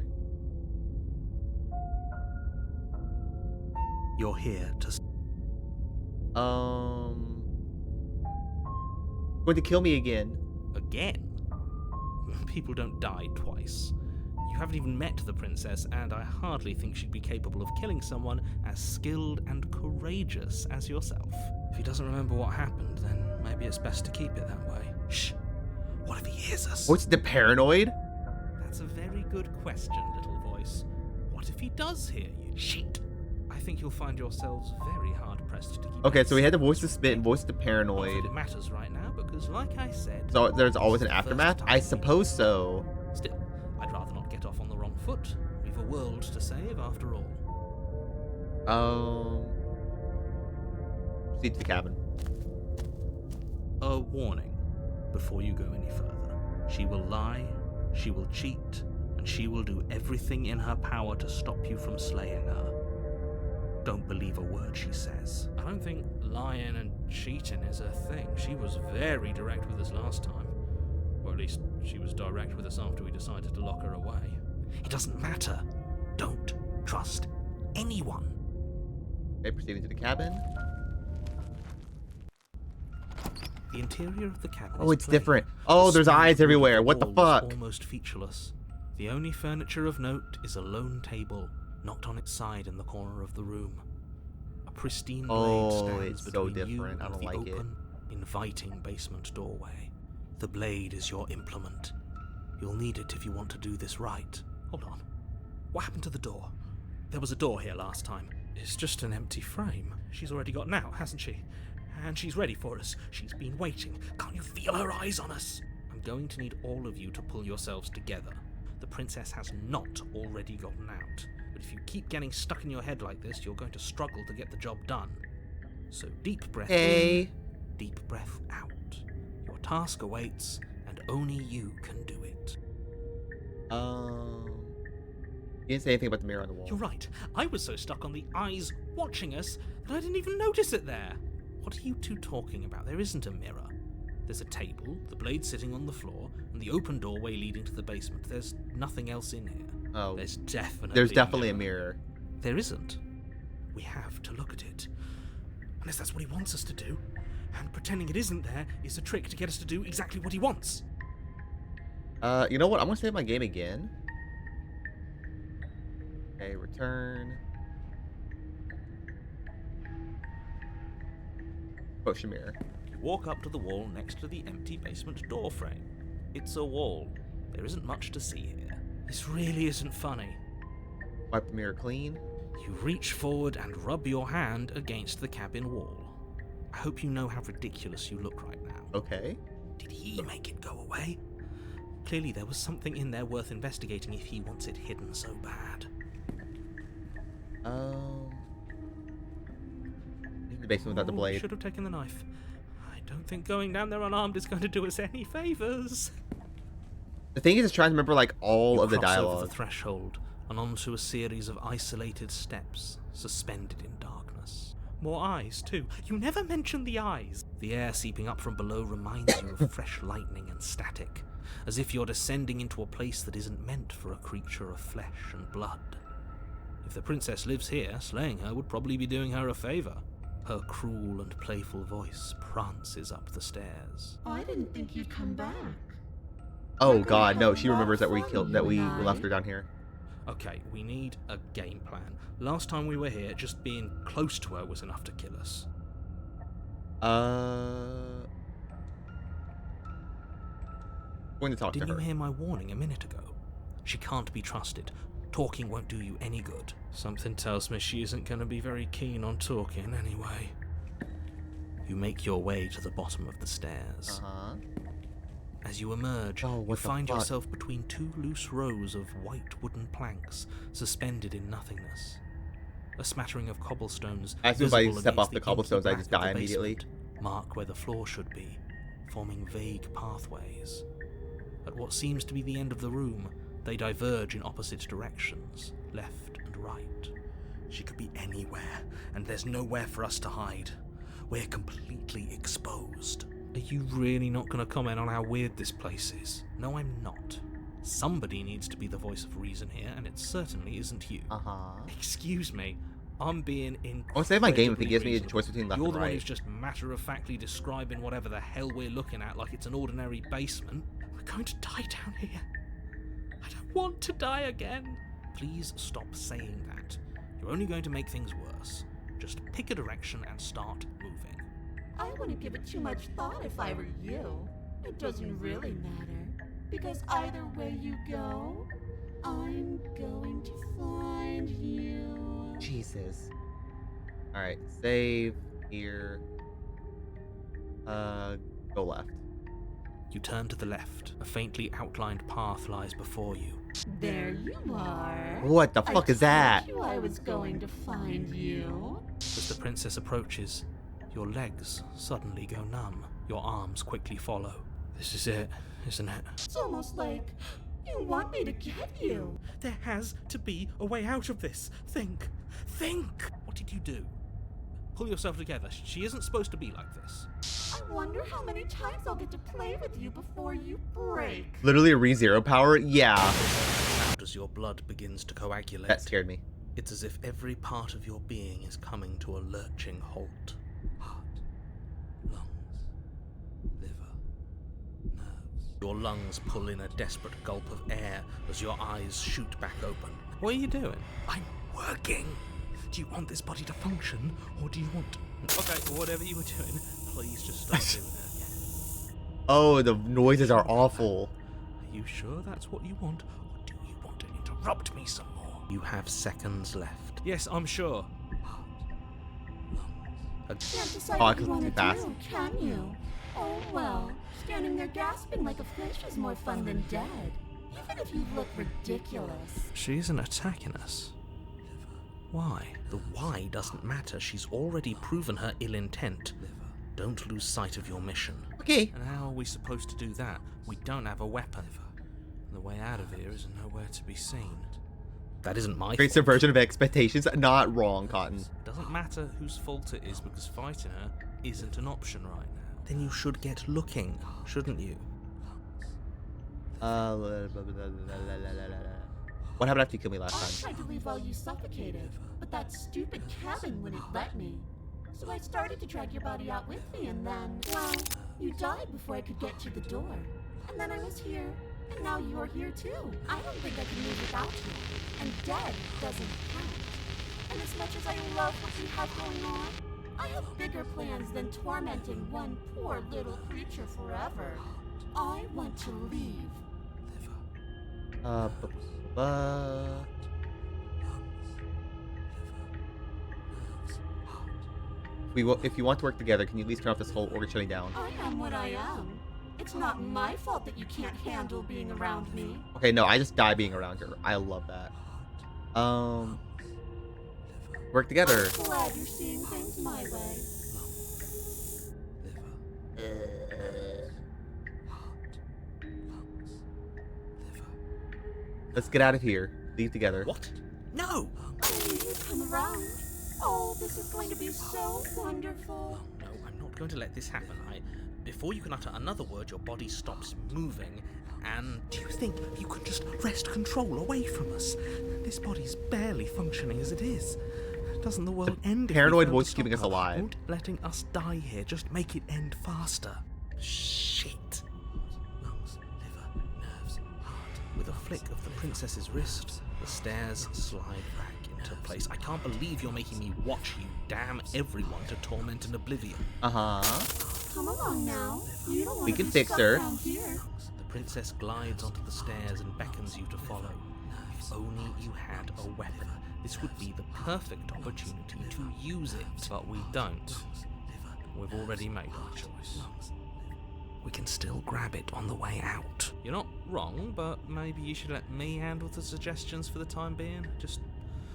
You're here to... Going to kill me again. Again? People don't die twice. You haven't even met the princess, and I hardly think she'd be capable of killing someone as skilled and courageous as yourself. If he doesn't remember what happened, then maybe it's best to keep it that way. Shh! What if he hears us? What's the paranoid? That's a very good question, little voice. What if he does hear you? Shit! I think you'll find yourselves very hard pressed to keep. Okay, so we had the voice to of spit and voice of Not paranoid. that it matters right now, because like I said, So there's always an this is the first aftermath? time I we suppose meet. so. Still, I'd rather not get off on the wrong foot. We've a world to save after all. Proceed to the cabin. A warning before you go any further. She will lie, she will cheat, and she will do everything in her power to stop you from slaying her. Don't believe a word she says. I don't think lying and cheating is her thing. She was very direct with us last time. Or at least she was direct with us after we decided to lock her away. It doesn't matter. Don't trust anyone. Okay, proceeding to the cabin. The interior of the cabin Oh, is it's plain. different. Oh, The there's smooth eyes wood of everywhere. What the wall is fuck? almost featureless. The only furniture of note is a lone table, knocked on its side in the corner of the room. A pristine blade Oh, stands it's so between you different. I and don't the like it. open, inviting basement doorway. The blade is your implement. You'll need it if you want to do this right. Hold on. What happened to the door? There was a door here last time. It's just an empty frame. She's already gotten out, hasn't she? And she's ready for us. She's been waiting. Can't you feel her eyes on us? I'm going to need all of you to pull yourselves together. The princess has not already gotten out. But if you keep getting stuck in your head like this, you're going to struggle to get the job done. So deep breath in, deep breath out. Your task awaits, and only you can do it. You didn't say anything about the mirror on the wall. You're right. I was so stuck on the eyes watching us that I didn't even notice it there. What are you two talking about? There isn't a mirror. There's a table, the blade sitting on the floor, and the open doorway leading to the basement. There's nothing else in here. Oh, There's there's definitely a mirror. There isn't. We have to look at it. Unless that's what he wants us to do. And pretending it isn't there is a trick to get us to do exactly what he wants. You know what? I'm gonna save my game again. Okay, return. Potion mirror. You walk up to the wall next to the empty basement door frame. It's a wall. There isn't much to see here. This really isn't funny. Wipe the mirror clean. You reach forward and rub your hand against the cabin wall. I hope you know how ridiculous you look right now. Okay. Did he make it go away? Clearly there was something in there worth investigating if he wants it hidden so bad. In the basement without the Oh, blade. should have taken the knife. I don't think going down there unarmed is going to do us any favors. The thing is trying to remember like all You of the cross over dialogue. the threshold and onto a series of isolated steps, suspended in darkness. More eyes, too. You never mention the eyes. The air seeping up from below reminds you of fresh lightning and static, as if you're descending into a place that isn't meant for a creature of flesh and blood. If the princess lives here, slaying her would probably be doing her a favor. Her cruel and playful voice prances up the stairs. I didn't think you'd come back. Oh god, no, she remembers that we left her down here. Okay, we need a game plan. Last time we were here, just being close to her was enough to kill us. Going to talk Didn't to you her. hear my warning a minute ago? She can't be trusted. Talking won't do you any good. Something tells me she isn't going to be very keen on talking anyway. You make your way to the bottom of the stairs. Uh-huh. As you emerge, Oh, you what the find fuck? yourself between two loose rows of white wooden planks, suspended in nothingness. A smattering of cobblestones, As soon as I visible step against off the inky cobblestones, I black just of the die immediately. basement, mark where the floor should be, forming vague pathways. At what seems to be the end of the room, they diverge in opposite directions, left and right. She could be anywhere, and there's nowhere for us to hide. We're completely exposed. Are you really not going to comment on how weird this place is? No, I'm not. Somebody needs to be the voice of reason here, and it certainly isn't you. Uh-huh. Excuse me, I'm being incredibly I'll save my game if it gives me a reasonable. choice between left You're and the one right. who's just matter-of-factly describing whatever the hell we're looking at like it's an ordinary basement. We're going to die down here. I don't want to die again. Please stop saying that. You're only going to make things worse. Just pick a direction and start moving. I wouldn't give it too much thought if I were you. It doesn't really matter, because either way you go, I'm going to find you. Jesus. All right, save here. Go left. You turn to the left. A faintly outlined path lies before you. There you are. What the fuck is that? I told you I was going to find you. As the princess approaches, your legs suddenly go numb. Your arms quickly follow. This is it, isn't it? It's almost like you want me to get you. There has to be a way out of this. Think. What did you do? Pull yourself together. She isn't supposed to be like this. I wonder how many times I'll get to play with you before you break. Literally a ReZero power? Yeah. Out as your blood begins to coagulate. That scared me. It's as if every part of your being is coming to a lurching halt. Heart, lungs, liver, nerves. Your lungs pull in a desperate gulp of air as your eyes shoot back open. What are you doing? I'm working. Do you want this body to function, or do you want... Okay, whatever you were doing, please just stop doing it again. Oh, the noises are awful. Are you sure that's what you want, or do you want to interrupt me some more? You have seconds left. Yes, I'm sure. Heart, lungs, Can't decide Oh, what 'cause you it's want too to fast. do, can you? Oh well, standing there gasping like a fish is more fun than dead. Even if you look ridiculous. She isn't attacking us. Why? The why doesn't matter. She's already proven her ill intent. Don't lose sight of your mission. Okay. And how are we supposed to do that? We don't have a weapon. The way out of here is nowhere to be seen. That isn't my Great fault. subversion of expectations. Not wrong, Cotton. Doesn't matter whose fault it is because fighting her isn't an option right now. Then you should get looking, shouldn't you? What happened after you killed me last I time? tried to leave while you suffocated, but that stupid cabin wouldn't let me. So I started to drag your body out with me, and then, well, you died before I could get to the door. And then I was here, and now you're here too. I don't think I can live without you. And dead doesn't count. And as much as I love what you have going on, I have bigger plans than tormenting one poor little creature forever. I want to leave. If you want to work together, can you at least turn off this whole organ shutting down? I am what I am. It's not my fault that you can't handle being around me. Okay, no, I just die being around her. I love that. Work together. I'm glad you're seeing things my way. Let's get out of here. Leave together. What? No! I knew you'd come around. Oh, this is going to be so wonderful. No, I'm not going to let this happen. Before you can utter another word, your body stops moving. And do you think you could just wrest control away from us? This body's barely functioning as it is. Doesn't the world end? paranoid if we fail voice to keeping stop us her? alive. Won't letting us die here just make it end faster? Shit. Lungs, liver, nerves, heart. With a flick of the princess's wrist, the stairs slide back into place. I can't believe you're making me watch you damn everyone to torment and oblivion. Come along now. You don't want We to can be fix stuck her. around here. The princess glides onto the stairs and beckons you to follow. If only you had a weapon. This would be the perfect opportunity to use it. But we don't. We've already made our choice. We can still grab it on the way out. You're not wrong, but maybe you should let me handle the suggestions for the time being. Just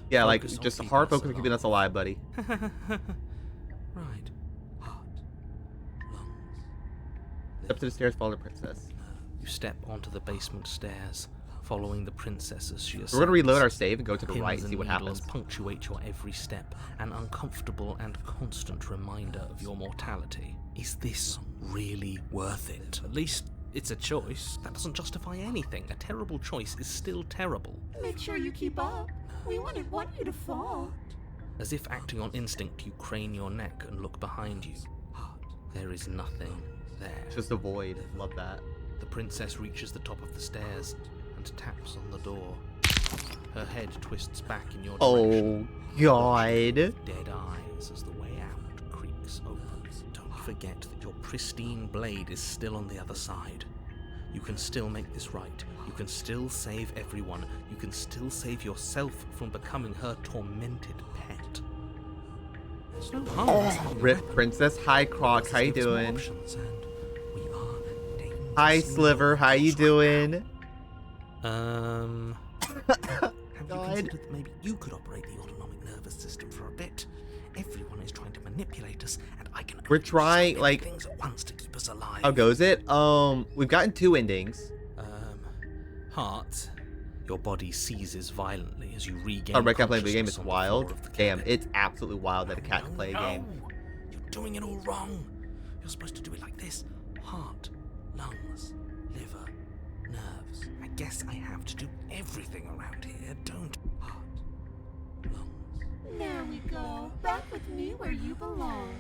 Yeah, like, focus on just keeping hard us focus on keeping alive. us alive, buddy. Right. Heart. Lungs. Up to the stairs, follow the princess. You step onto the basement stairs, following the princess as she ascends. We're gonna reload our save and go to the Pins right and see and what needles happens. punctuate your every step, an uncomfortable and constant reminder of your mortality. Is this really worth it? At least it's a choice. That doesn't justify anything. A terrible choice is still terrible. Make sure you keep up. We wouldn't want you to fall. As if acting on instinct, you crane your neck and look behind you. There is nothing there. It's just a void. Love that. The princess reaches the top of the stairs and taps on the door. Her head twists back in your direction. Oh, God. Dead eyes as the way out creaks open. Don't forget that your pristine blade is still on the other side. You can still make this right. You can still save everyone. You can still save yourself from becoming her tormented pet. There's no harm in Oh, having a Rip weapon. Princess. Hi, Croc. How you Give us more doing? options, and we are Hi, dangerously Sliver. How you close right doing? now. Have you God. considered that maybe you could operate the autonomic nervous system for a bit? Everyone is trying to manipulate us, and I can We're only do so trying, many like, things at once to keep us alive. how goes it? We've gotten 2 endings. Heart. Your body seizes violently as you regain Sorry, I can't play the game. consciousness It's on the floor wild. of the Damn, cabin. it's absolutely wild that a cat can play a game. No, you're doing it all wrong. You're supposed to do it like this: heart, lungs, liver, nerves. I guess I have to do everything around here, don't I? Heart, lungs. There we go. Back with me where you belong.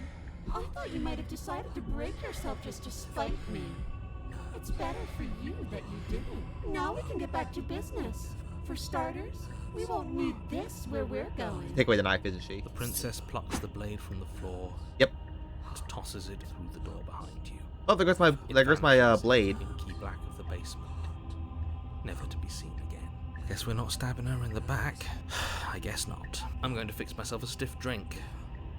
I thought you might have decided to break yourself just to spite me. It's better for you that you didn't. Now we can get back to business. For starters, we won't need this where we're going. Take away the knife, isn't she? The princess plucks the blade from the floor Yep. and tosses it through the door behind you. Oh, there goes my blade. In the inky black of the basement, never to be seen again. Guess we're not stabbing her in the back. I guess not. I'm going to fix myself a stiff drink.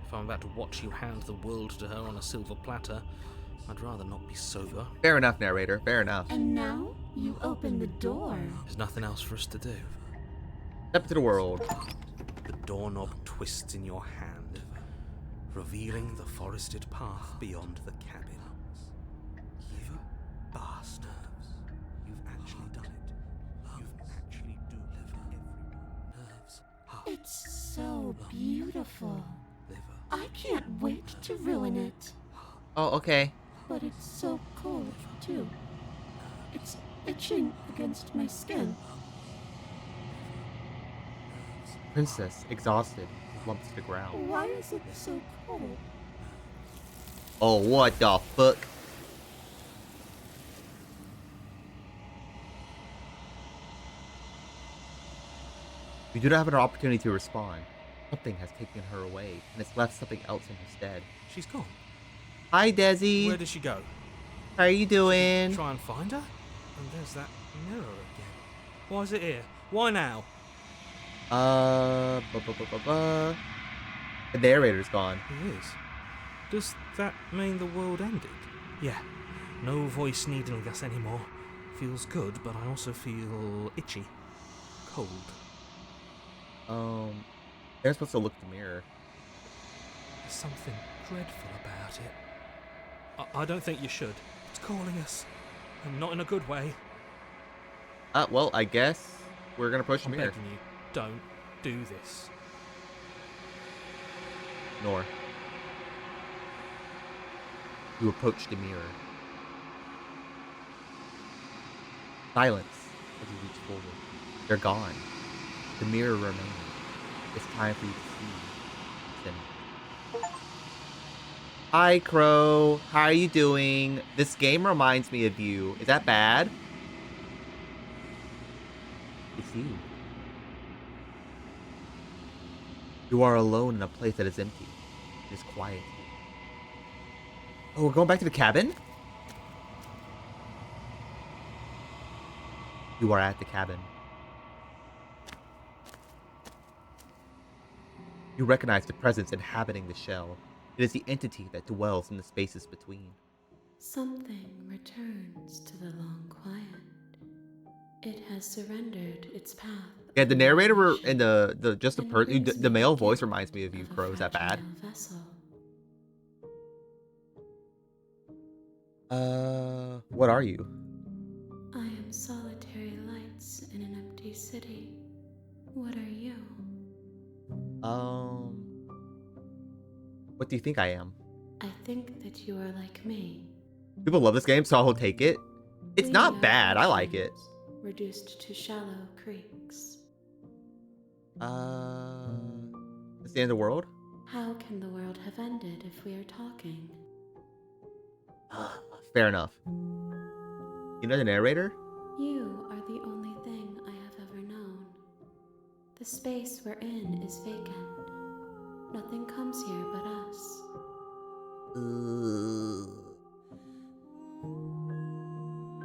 If I'm about to watch you hand the world to her on a silver platter, I'd rather not be sober. Fair enough, narrator. Fair enough. And now you open the door. There's nothing else for us to do. Step into the world. The doorknob twists in your hand, revealing the forested path beyond the cabin. You bastard. You've actually done it. You actually do live everyone. Nerves, heart, It's so beautiful. liver. I can't wait to ruin it. Oh, okay. But it's so cold, too. It's itching against my skin. Princess, exhausted, lumps to the ground. Why is it so cold? Oh, what the fuck? We do not have an opportunity to respond. Something has taken her away, and it's left something else in her stead. She's gone. Hi, Desi. Where did she go? How are you doing? Try and find her? And there's that mirror again. Why is it here? Why now? The narrator's gone. He is. Does that mean the world ended? Yeah. No voice needling us anymore. Feels good, but I also feel itchy. Cold. They're supposed to look at the mirror. There's something dreadful about it. I don't think you should. It's calling us. And not in a good way. Well, I guess we're gonna approach the I'm mirror. begging you, don't do this. Nor. You approach the mirror. Silence as you reach forward. They're gone. The mirror remains. It's time for you to see. Then. Hi, Crow. How are you doing? This game reminds me of you. Is that bad? It's you. You are alone in a place that is empty. It is quiet. Oh, we're going back to the cabin? You are at the cabin. You recognize the presence inhabiting the shell. It is the entity that dwells in the spaces between. Something returns to the long quiet. It has surrendered its path. Yeah, the narrator and and the male voice reminds me of you, Crow. Is that bad? Vessel. What are you? I am solitary lights in an empty city. What are you? What do you think I am? I think that you are like me. People love this game, so I'll take it. It's We not are bad. I like it. oceans, reduced to shallow creeks. It's the end of the world? How can the world have ended if we are talking? Fair enough. You know the narrator? You are the only thing I have ever known. The space we're in is vacant. Nothing comes here but us.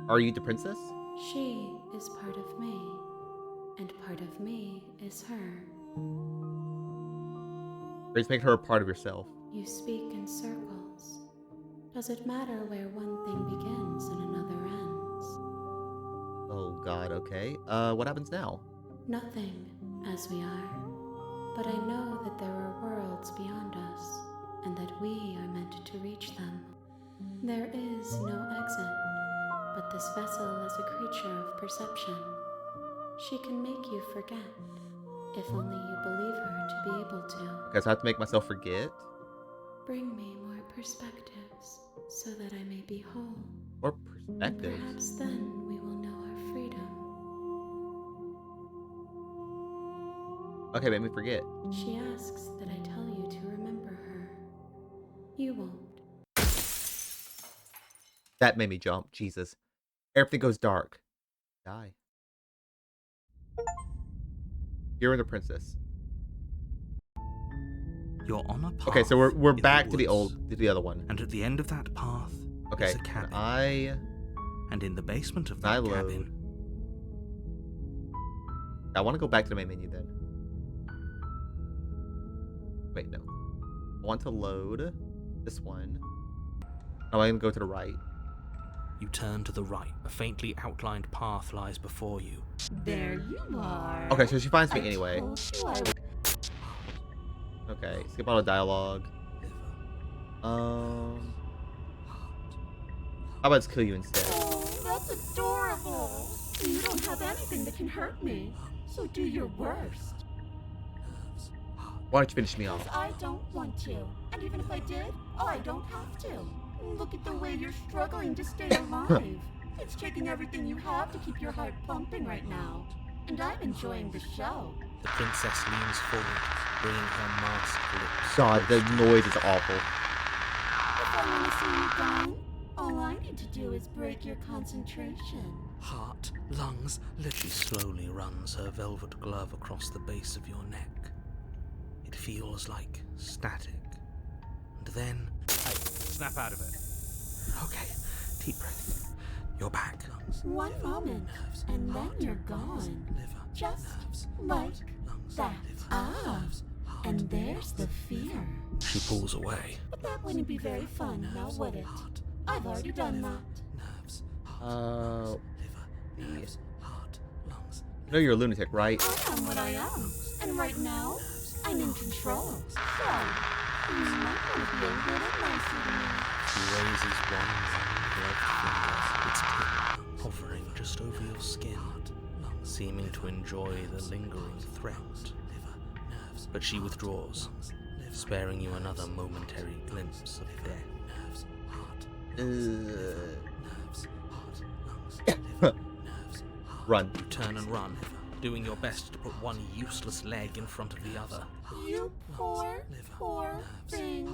Are you the princess? She is part of me, and part of me is her. Or just make her a part of yourself. You speak in circles. Does it matter where one thing begins and another ends? Oh god, okay. What happens now? Nothing, as we are. But I know that there are worlds beyond us, and that we are meant to reach them. There is no exit, but this vessel is a creature of perception. She can make you forget, if only you believe her to be able to. Okay, so I have to make myself forget? Bring me more perspectives, so that I may be whole. Or And perspectives? perhaps then we will know our freedom. Okay, make me forget. She asks that I tell you to remember her. You won't. That made me jump. Jesus. Everything goes dark. Die. You're the princess. You're on a path. Okay, so we're in the back to woods, the other one. And at the end of that path Okay, is a cabin. and And in the basement of I that load. cabin, I want to go back to the main menu then. Wait, no. I want to load this one. Oh, I'm gonna go to the right. you turn to the right. A faintly outlined path lies before you. There you are. Okay, so she finds me I anyway. told you I would. Okay, skip all the dialogue. How about just kill you instead? Oh, that's adorable. You don't have anything that can hurt me, so do your worst. Why don't you finish me off? Because I don't want to. And even if I did, I don't have to. Look at the way you're struggling to stay alive. It's taking everything you have to keep your heart pumping right now. And I'm enjoying the show. The princess leans forward, bringing her masked lips. God, the noise is awful. If I want to see you gone, all I need to do is break your concentration. Heart, lungs, lips. She slowly runs her velvet glove across the base of your neck. It feels like static. And then... Hey, snap out of it. Okay, deep breath. You're back. One moment, and then you're gone. Just like that. Ah, and there's the fear. She pulls away. But that wouldn't be very fun, now would it? I've already done that. You know you're a lunatic, right? I am what I am, and right now, I'm in control. So, you might want to be a little nicer to me. She raises one long gloved finger, its tip hovering just over your skin, seeming to enjoy the lingering threat. But she withdraws, sparing you another momentary glimpse of death. Run. You turn and run, doing your best to put one useless leg in front of the other. You poor thing.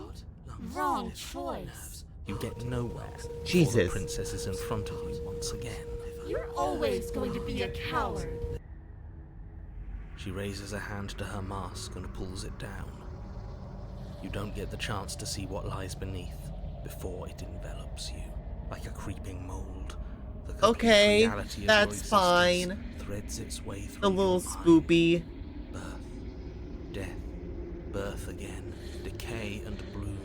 Wrong choice. You get nowhere before the Jesus. princess is in front of you once again. You're always going to be a coward. She raises a hand to her mask and pulls it down. You don't get the chance to see what lies beneath before it envelops you, like a creeping mold. The complete Okay, reality of that's your existence fine. threads its way through A little your mind. spoopy. Birth, death, birth again, decay and bloom,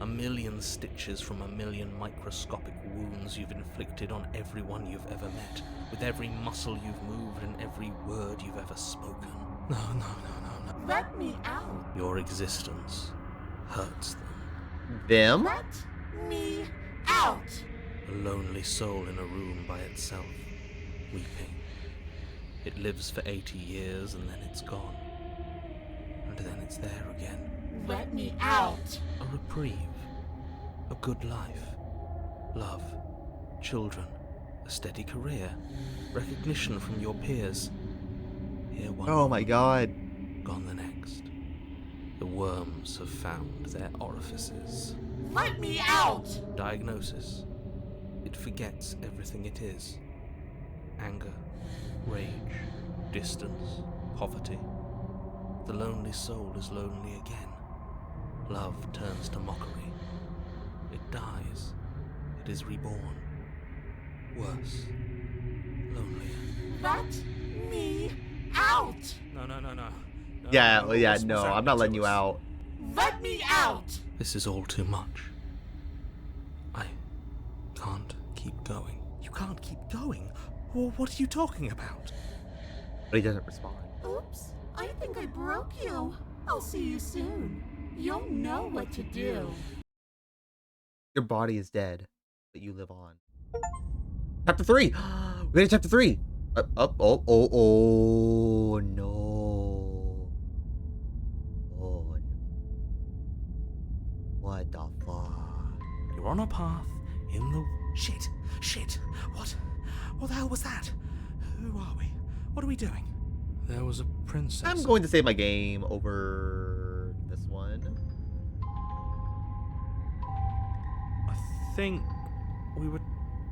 a million stitches from a million microscopic wounds you've inflicted on everyone you've ever met, with every muscle you've moved and every word you've ever spoken. No. Let me out. Your existence hurts them. Them? Let me out. A lonely soul in a room by itself, weeping. It lives for 80 years and then it's gone. And then it's there again. Let me out. A reprieve. A good life. Love. Children. A steady career. Recognition from your peers. Here one Oh my god. gone the next. The worms have found their orifices. Let me out. Diagnosis. It forgets everything it is. Anger, rage, distance, poverty. The lonely soul is lonely again. Love turns to mockery. It dies. It is reborn. Worse. Lonelier. Let me out. No. Yeah, no, well, yeah, what's no, I'm happening not to letting you us? out. Let me out! This is all too much. I can't keep going. You can't keep going? Well, what are you talking about? But he doesn't respond. Oops, I think I broke you. I'll see you soon. You'll know what to do. Your body is dead, but you live on. Chapter 3! We made chapter 3! Oh no. Oh no. What the fuck? You're on a path in the... Shit! What the hell was that? Who are we? What are we doing? There was a princess. I'm going to save my game over this one. I think we were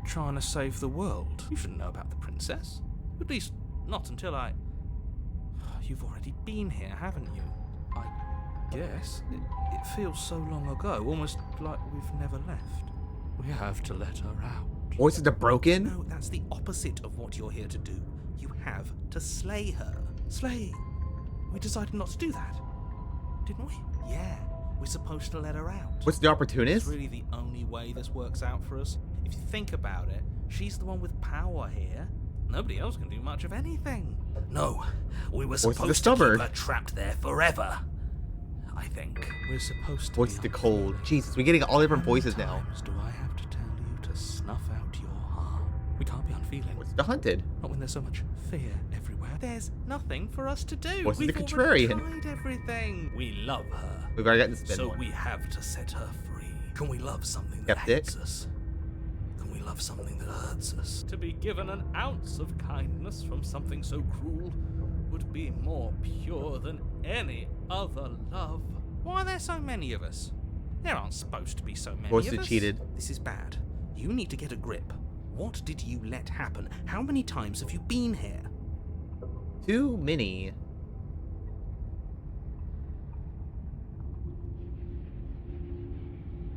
trying to save the world. You shouldn't know about the princess. At least, not until I... You've already been here, haven't you? I guess. It feels so long ago, almost like we've never left. We have to let her out. Voices are broken? No, that's the opposite of what you're here to do. You have to slay her. Slay? We decided not to do that, didn't we? Yeah, we're supposed to let her out. What's the opportunist? It's really the only way this works out for us. If you think about it, she's the one with power here. Nobody else can do much of anything. No, we were supposed to keep her trapped there forever. I think we're supposed to. Voices to cold. Jesus, we're getting all different voices now. How many times do I have to tell you to snuff out your harm? We can't be unfeeling. What's the hunted? Not when there's so much fear everywhere. There's nothing for us to do. What's the We've contrarian? already tried everything. We love her. We've already gotten the spin So one. we have to set her free. Can we love something that Skeptic. hates us? Can we love something that hurts us? To be given an ounce of kindness from something so cruel would be more pure than any other love. Why are there so many of us? There aren't supposed to be so many Voices of us. cheated. This is bad. You need to get a grip. What did you let happen? How many times have you been here? Too many.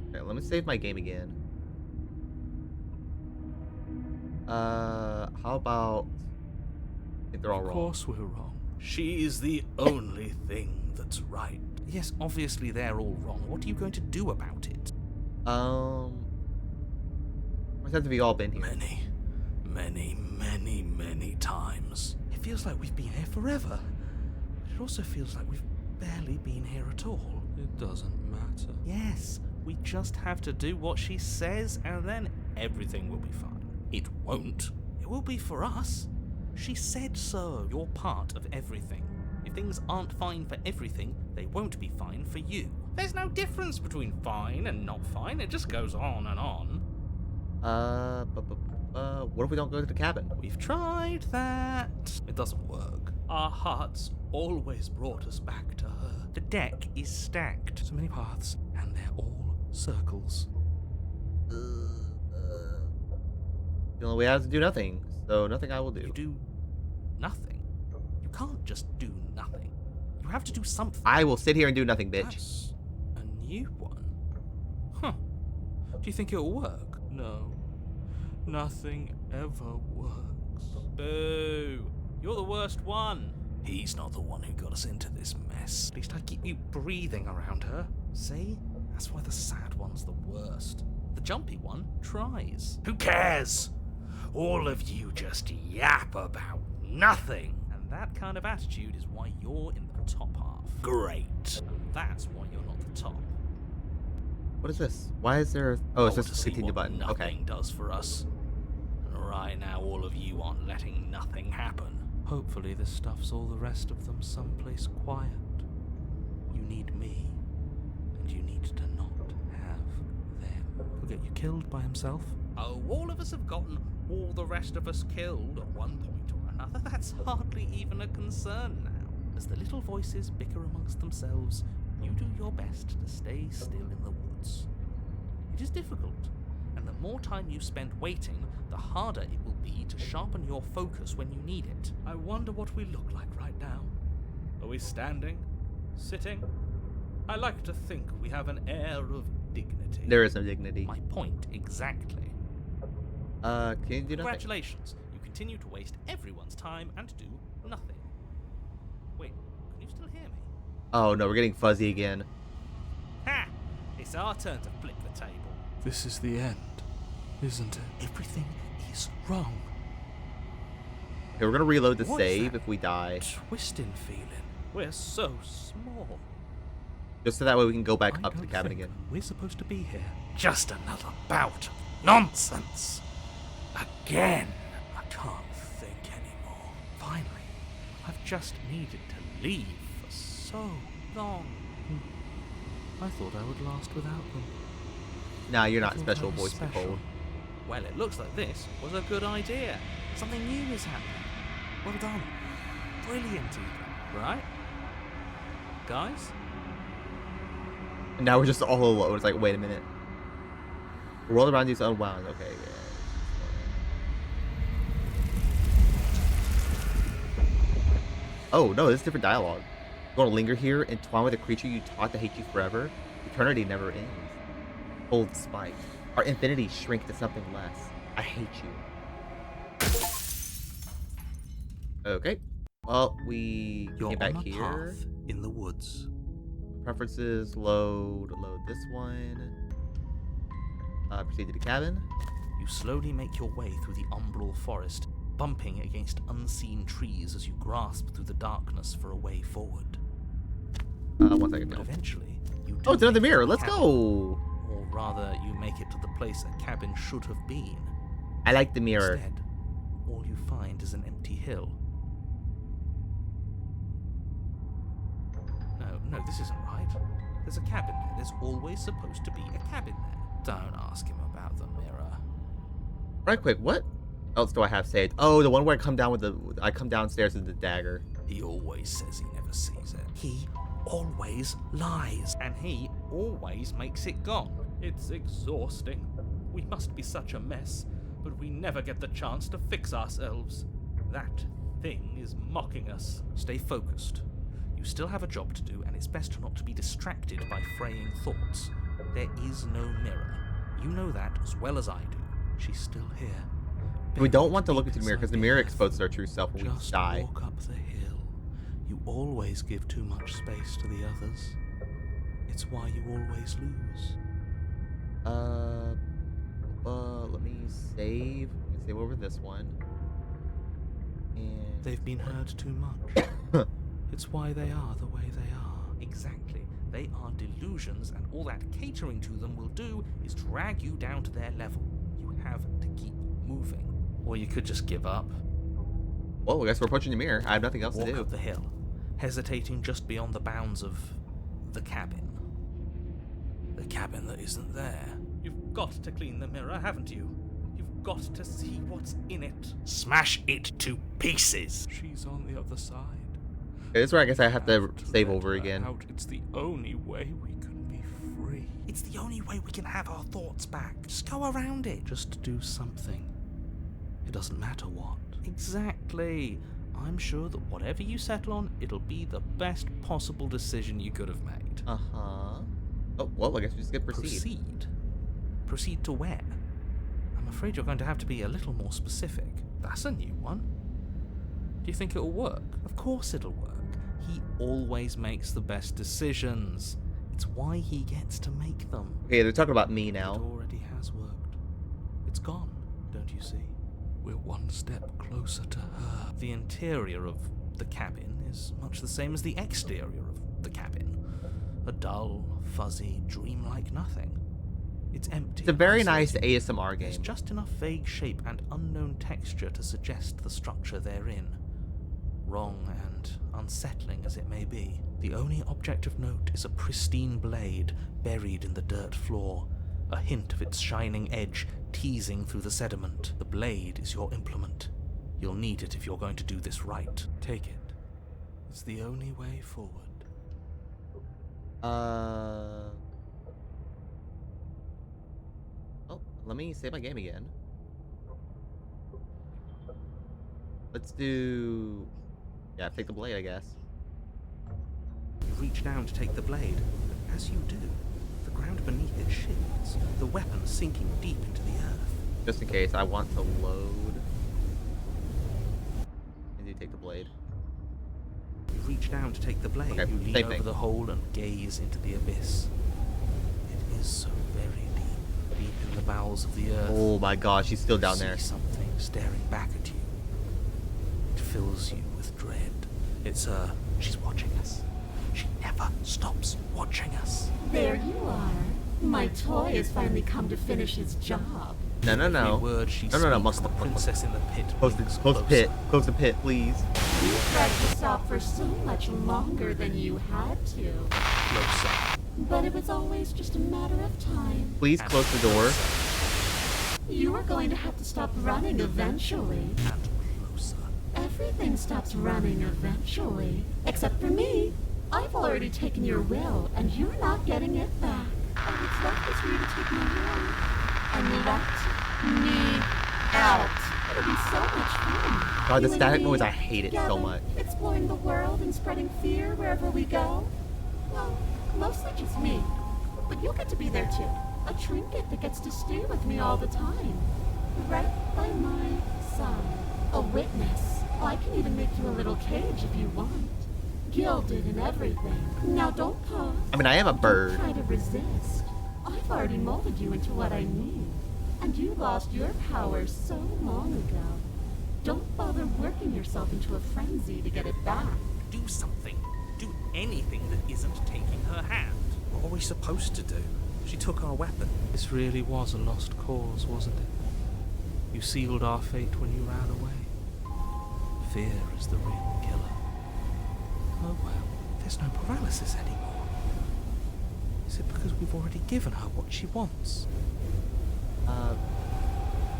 Okay, let me save my game again. How about... I think they're all Of wrong. course we're wrong. She is the only thing that's right. Yes, obviously they're all wrong. What are you going to do about it? Must have to be all been here. Many times. It feels like we've been here forever. But it also feels like we've barely been here at all. It doesn't matter. Yes, we just have to do what she says and then everything will be fine. It won't. It will be for us. She said so. You're part of everything. If things aren't fine for everything, they won't be fine for you. There's no difference between fine and not fine. It just goes on and on. What if we don't go to the cabin? We've tried that. It doesn't work. Our hearts always brought us back to her. The deck is stacked. So many paths, and they're all circles. The only way out is to do nothing, so nothing I will do. You do nothing. You can't just do nothing. You have to do something. I will sit here and do nothing, bitch. That's a new one. Huh. Do you think it'll work? No. Nothing ever works. Boo. You're the worst one. He's not the one who got us into this mess. At least I keep you breathing around her. See? That's why the sad one's the worst. The jumpy one tries. Who cares? All of you just yap about nothing. And that kind of attitude is why you're in the top half. Great. And that's why you're not the top. What is this? Why is there... Oh, it's I want just to a see continue what button. nothing Okay. does for us. And right now, all of you aren't letting nothing happen. Hopefully, this stuff's all the rest of them someplace quiet. You need me, and you need to not have them. He'll get you killed by himself. Oh, all of us have gotten all the rest of us killed at one point or another. That's hardly even a concern now. As the little voices bicker amongst themselves, you do your best to stay still in the woods. It is difficult, and the more time you spend waiting, the harder it will be to sharpen your focus when you need it. I wonder what we look like right now. Are we standing? Sitting? I like to think we have an air of dignity. There is no dignity. My point exactly. Can you do nothing? Congratulations. You continue to waste everyone's time and do nothing. Wait, can you still hear me? Oh no, we're getting fuzzy again. It's our turn to flip the table. This is the end, isn't it? Everything is wrong. Okay, we're gonna reload the What is save that if we die, twisting feeling? We're so small. just so that way we can go back I up to the don't cabin think again. We're supposed to be here. Just another bout of nonsense. Again. I can't think anymore. Finally, I've just needed to leave for so long. I thought I would last without them. Nah, you're I not thought special, I was voice special. Nicole. Well, it looks like this was a good idea. Something new is happening. Well done. Brilliant even, right? Guys? And now we're just all alone. It's like, wait a minute. The world around you is unwound. Okay, yeah. Oh, no, this is different dialogue. You're gonna linger here, entwined with a creature you taught to hate you forever? Eternity never ends. Hold spite. Our infinity shrink to something less. I hate you. Okay. Well, we You're came back on a here. path in the woods. Preferences, load this one. Proceed to the cabin. You slowly make your way through the umbral forest, bumping against unseen trees as you grasp through the darkness for a way forward. 1 second. But No. eventually, you do Oh, it's another make it to mirror. the Let's cabin. go. Or rather, you make it to the place a cabin should have been. I like the mirror. Instead, all you find is an empty hill. No, this isn't right. There's a cabin there. There's always supposed to be a cabin there. Don't ask him about the mirror. Right quick, what else do I have saved? Oh, the one where I come downstairs with the dagger. He always says he never sees it. He always lies. And he always makes it gone. It's exhausting. We must be such a mess, but we never get the chance to fix ourselves. That thing is mocking us. Stay focused. You still have a job to do, and it's best not to be distracted by fraying thoughts. There is no mirror. You know that as well as I do. She's still here. We don't want to Buried look into the mirror because the beside mirror earth. exposes our true self when we Just die. walk up the hill. You always give too much space to the others. It's why you always lose. Let me save. We can save over this one. And They've been heard too much. It's why they are the way they are. Exactly. They are delusions, and all that catering to them will do is drag you down to their level. You have to keep moving. Or you could just give up. well, I guess we're approaching the mirror. I have nothing else to Walk do. up the hill, hesitating just beyond the bounds of the cabin. The cabin that isn't there. You've got to clean the mirror, haven't you? You've got to see what's in it. Smash it to pieces. She's on the other side. Okay, this is where I guess I have to save let over her again. Out. It's the only way we can be free. It's the only way we can have our thoughts back. Just go around it. Just do something. It doesn't matter what. Exactly. I'm sure that whatever you settle on, it'll be the best possible decision you could have made. Uh-huh. Oh, well, I guess we just get proceed. Proceed? Proceed to where? I'm afraid you're going to have to be a little more specific. That's a new one. Do you think it'll work? Of course it'll work. He always makes the best decisions. It's why he gets to make them. Okay, they're talking about me It now. already has worked. It's gone, don't you see? We're one step closer to her. The interior of the cabin is much the same as the exterior of the cabin. A dull, fuzzy, dreamlike nothing. It's empty. It's a very and nice isolated. ASMR There's game. just enough vague shape and unknown texture to suggest the structure therein. Wrong and unsettling as it may be, the only object of note is a pristine blade buried in the dirt floor, a hint of its shining edge teasing through the sediment. The blade is your implement. You'll need it if you're going to do this right. Take it. It's the only way forward. Oh, let me save my game again. Let's do... Yeah, take the blade, I guess. You reach down to take the blade, but as you do, the ground beneath it shifts, the weapon sinking deep into the earth. Just in case I want to load. And you take the blade. You reach down to take the blade. Okay, You lean same over thing. the hole and gaze into the abyss. It is so very deep in the bowels of the earth. Oh my god, she's still down You there. see something staring back at you. It fills you with dread. It's her. She's watching us. She never stops watching us. There you are. My toy has finally come to finish his job. No. Every word she speaks, Monkey, the princess in the pit Close brings the closer. pit. Close the pit, please. You dragged this out for so much longer than you had to. Closer. But it was always just a matter of time. Please And close the door. closer. You are going to have to stop running eventually. And closer. Everything stops running eventually. Except for me. I've already taken your will, and you're not getting it back. All that's left is for you to take my will and let me out. It'll be so much fun. God, the You and static me, noise, I hate it so together, much. Exploring the world and spreading fear wherever we go. Well, mostly just me. But you'll get to be there too. A trinket that gets to stay with me all the time. Right by my side. A witness. I can even make you a little cage if you want. Gilded and everything. Now don't pause. I mean, I am a bird. Don't try to resist. I've already molded you into what I need. And you lost your power so long ago. Don't bother working yourself into a frenzy to get it back. Do something. Do anything that isn't taking her hand. What are we supposed to do? She took our weapon. This really was a lost cause, wasn't it? You sealed our fate when you ran away. Fear is the real killer. Oh well, there's no paralysis anymore. Is it because we've already given her what she wants?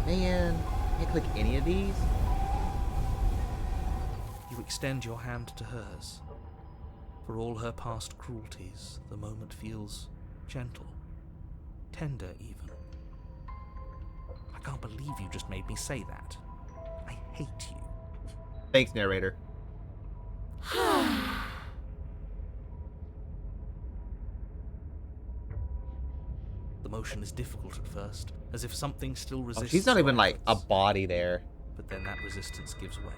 Man, can't click any of these. You extend your hand to hers. For all her past cruelties, the moment feels gentle, tender even. I can't believe you just made me say that. I hate you. Thanks, narrator. The motion is difficult at first, as if something still Oh, resists. she's not your even like a efforts. body there. But then that resistance gives way,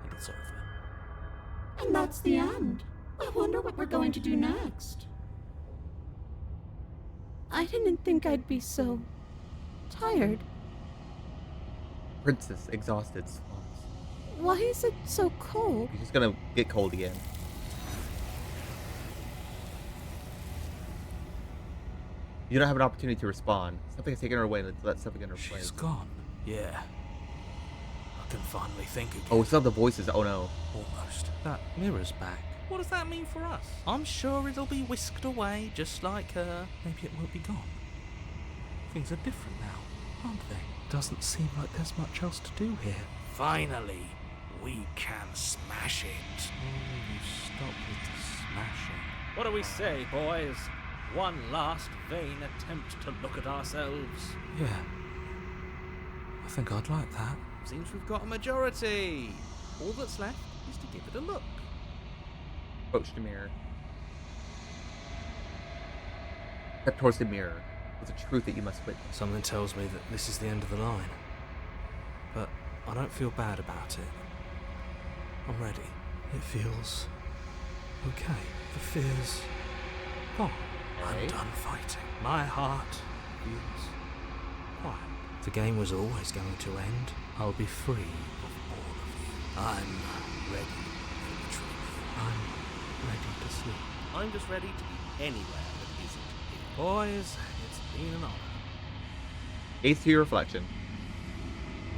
and it's over. And that's the end. I wonder what we're going to do next. I didn't think I'd be so tired. Princess, exhausted, slumps. Why is it so cold? She's just gonna get cold again. You don't have an opportunity to respond. Something's taken her away. Let's let something in her place. She's gone. Yeah. I can finally think again. Oh, we still have the voices. Oh no. Almost. That mirror's back. What does that mean for us? I'm sure it'll be whisked away, just like her. Maybe it won't be gone. Things are different now, aren't they? Doesn't seem like there's much else to do here. Finally, we can smash it. Oh, you stop with the smashing. What do we say, boys? One last vain attempt to look at ourselves. Yeah. I think I'd like that. Seems we've got a majority. All that's left is to give it a look. Approach the mirror. Step towards the mirror. It's a truth that you must witness. Something tells me that this is the end of the line. But I don't feel bad about it. I'm ready. It feels okay. The fear's gone. I'm Okay. done fighting. My heart feels quiet. The game was always going to end. I'll be free of all of you. I'm ready for the truth. I'm ready to sleep. I'm just ready to be anywhere that isn't here. Boys, it's been an honor. Gaze to your reflection.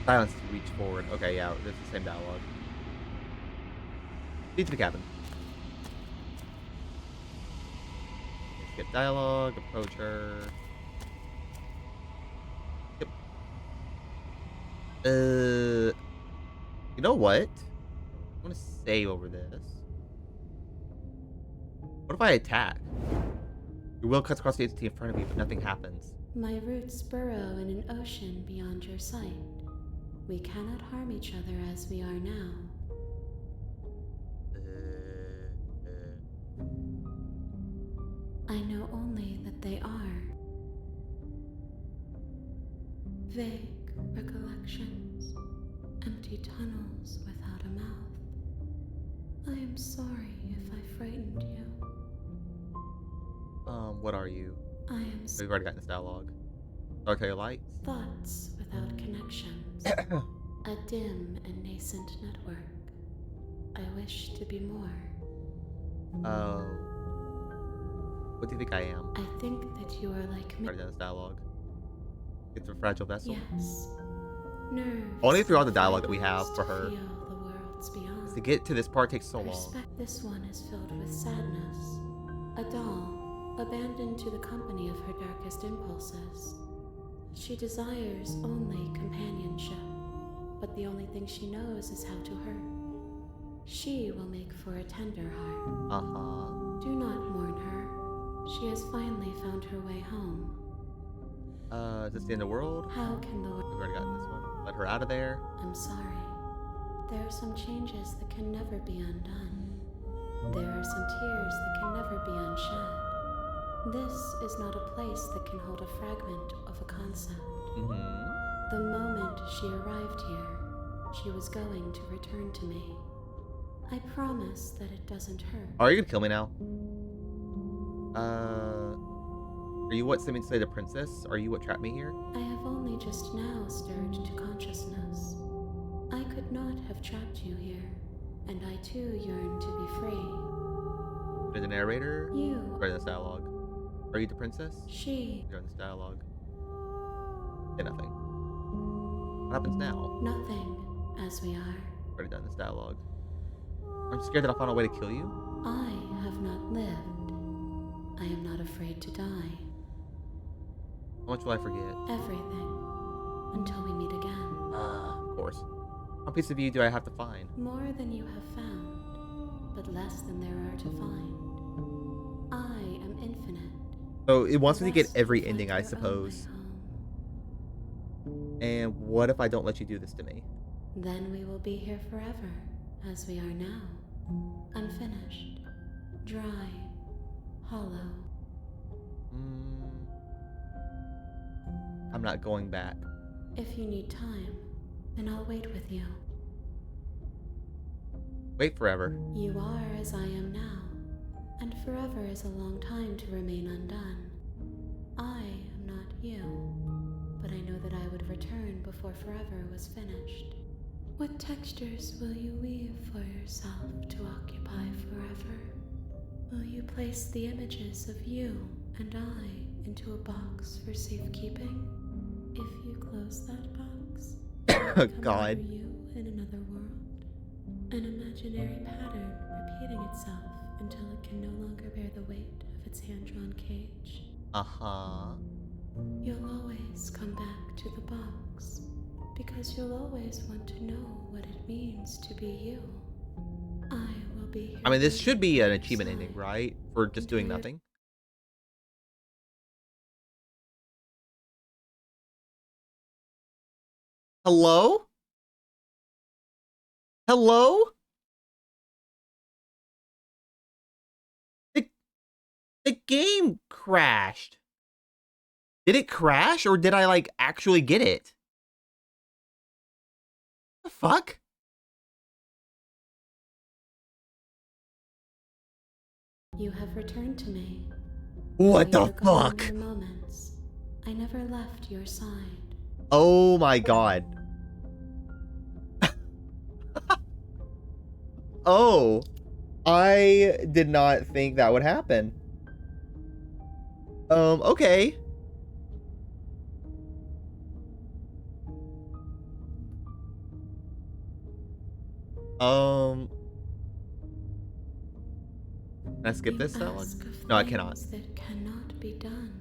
Silence to reach forward. Okay, yeah, it's the same dialogue. Lead to the cabin. Skip dialogue, approach her. Yep. You know what? I want to save over this. What if I attack? Your will cuts across the entity in front of you, but nothing happens. My roots burrow in an ocean beyond your sight. We cannot harm each other as we are now. I know only that they are. Vague recollections, empty tunnels without a mouth. I am sorry if I frightened you. What are you? I am We've already gotten this dialogue. Dark Tail Lights. thoughts without connections, a dim and nascent network. I wish to be more. What do you think I am? I think that you are like me. Already done this dialogue. It's a fragile vessel. Yes. Nerves. Only throughout the dialogue that we have for to her. feel the worlds beyond. To get to this part takes so long. Respect. This one is filled with sadness. A doll, abandoned to the company of her darkest impulses. She desires only companionship, but the only thing she knows is how to hurt. She will make for a tender heart. Uh-huh. Do not mourn her. She has finally found her way home. Is this the end of the world? How can the We've already gotten this one. Let her out of there. I'm sorry. There are some changes that can never be undone. There are some tears that can never be unshed. This is not a place that can hold a fragment of a concept. Mm-hmm. The moment she arrived here, she was going to return to me. I promise that it doesn't hurt. Are you gonna kill me now? Are you what Simmons say the princess? Are you what trapped me here? I have only just now stirred to consciousness. I could not have trapped you here, and I too yearn to be free. You're the narrator? You. During this dialogue. Are you the princess? She. During this dialogue. Yeah, nothing. What happens now? Nothing, as we are. Already done this dialogue. I'm scared that I'll find a way to kill you. I have not lived. I am not afraid to die. How much will I forget? Everything. Until we meet again. Of course. What piece of you do I have to find? More than you have found, but less than there are to find. I am infinite. So it wants me to get Rest every find ending, I your own suppose. way home. And what if I don't let you do this to me? Then we will be here forever, as we are now. Unfinished. Dry. Hollow. I'm not going back. If you need time, then I'll wait with you. Wait forever. You are as I am now, and forever is a long time to remain undone. I am not you, but I know that I would return before forever was finished. What textures will you weave for yourself to occupy forever? Will you place the images of you and I into a box for safekeeping? If you close that box, will it come God. over you in another world? An imaginary pattern repeating itself until it can no longer bear the weight of its hand-drawn cage. Uh-huh. You'll always come back to the box, because you'll always want to know what it means to be you. I will be here. I mean, this should be an waiting achievement beside ending, right? For just doing until nothing. Hello? Hello? The game crashed. Did it crash or did I like actually get it? The fuck? You have returned to me. What Though the you were gone fuck? mere moments, I never left your side. Oh my god. Oh, I did not think that would happen. Okay. Can I skip You this dialogue? ask of No, I cannot. things that cannot be done.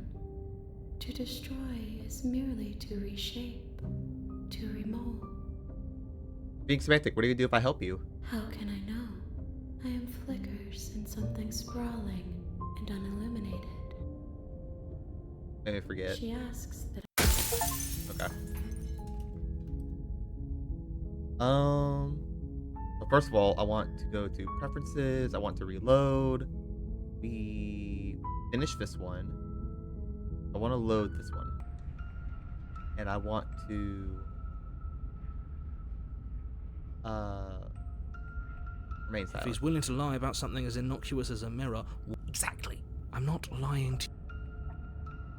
To destroy is merely to reshape, to remold. Being semantic, what do you do if I help you? How can I know? I am flickers in something sprawling and unilluminated. Made me forget. She asks that Okay. Well, first of all, I want to go to preferences. I want to reload. We finished this one. I want to load this one. And I want to remain If silent. he's willing to lie about something as innocuous as a mirror, exactly. I'm not lying to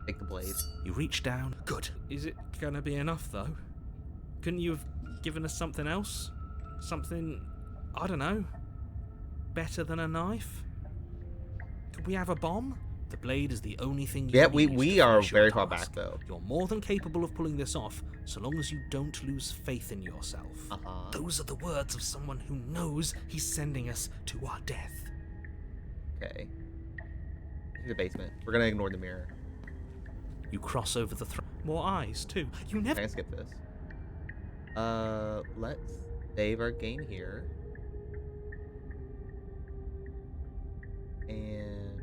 Take the blade. You reach down. Good. Is it gonna be enough, though? Couldn't you have given us something else? Something, I don't know, better than a knife? Could we have a bomb? The blade is the only thing you Yeah, need we to are finish your very far task. back, though. You're more than capable of pulling this off, so long as you don't lose faith in yourself. Those are the words of someone who knows he's sending us to our death. Okay. To the basement. We're gonna ignore the mirror. You cross over the more eyes, too. You I never... can skip this. Let's save our game here. And...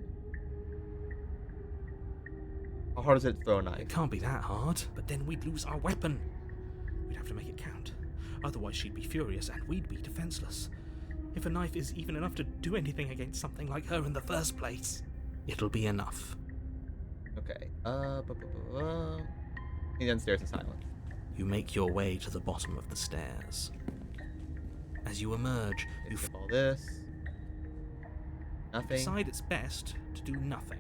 how hard is it to throw a knife? It can't be that hard, but then we'd lose our weapon. We'd have to make it count. Otherwise she'd be furious and we'd be defenseless. If a knife is even enough to do anything against something like her in the first place, it'll be enough. Okay. He's downstairs in silence. You make your way to the bottom of the stairs. As you emerge, you Skip all this. Nothing. decide it's best to do nothing.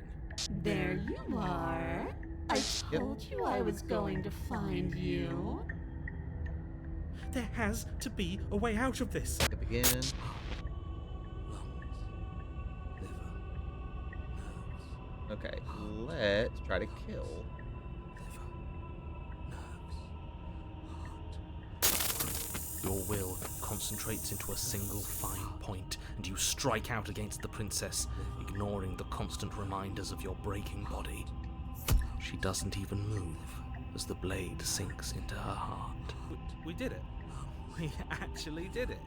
There you are. I told you I was going to find you. There has to be a way out of this. Skip again. Lungs, liver, nerves, Okay. Let's try to kill. liver, nerves, heart. Your will concentrates into a single fine point, and you strike out against the princess, ignoring the constant reminders of your breaking body. She doesn't even move as the blade sinks into her heart. We did it. We actually did it.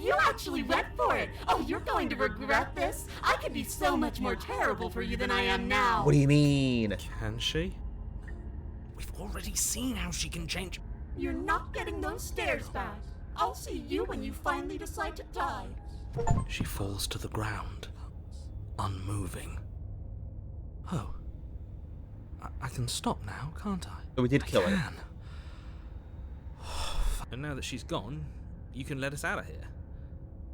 You actually went for it. Oh, you're going to regret this. I could be so much more terrible for you than I am now. What do you mean? Can she? We've already seen how she can change. You're not getting those stairs back. I'll see you when you finally decide to die. She falls to the ground, unmoving. Oh. I can stop now, can't I? So we did kill her. Can. And now that she's gone, you can let us out of here.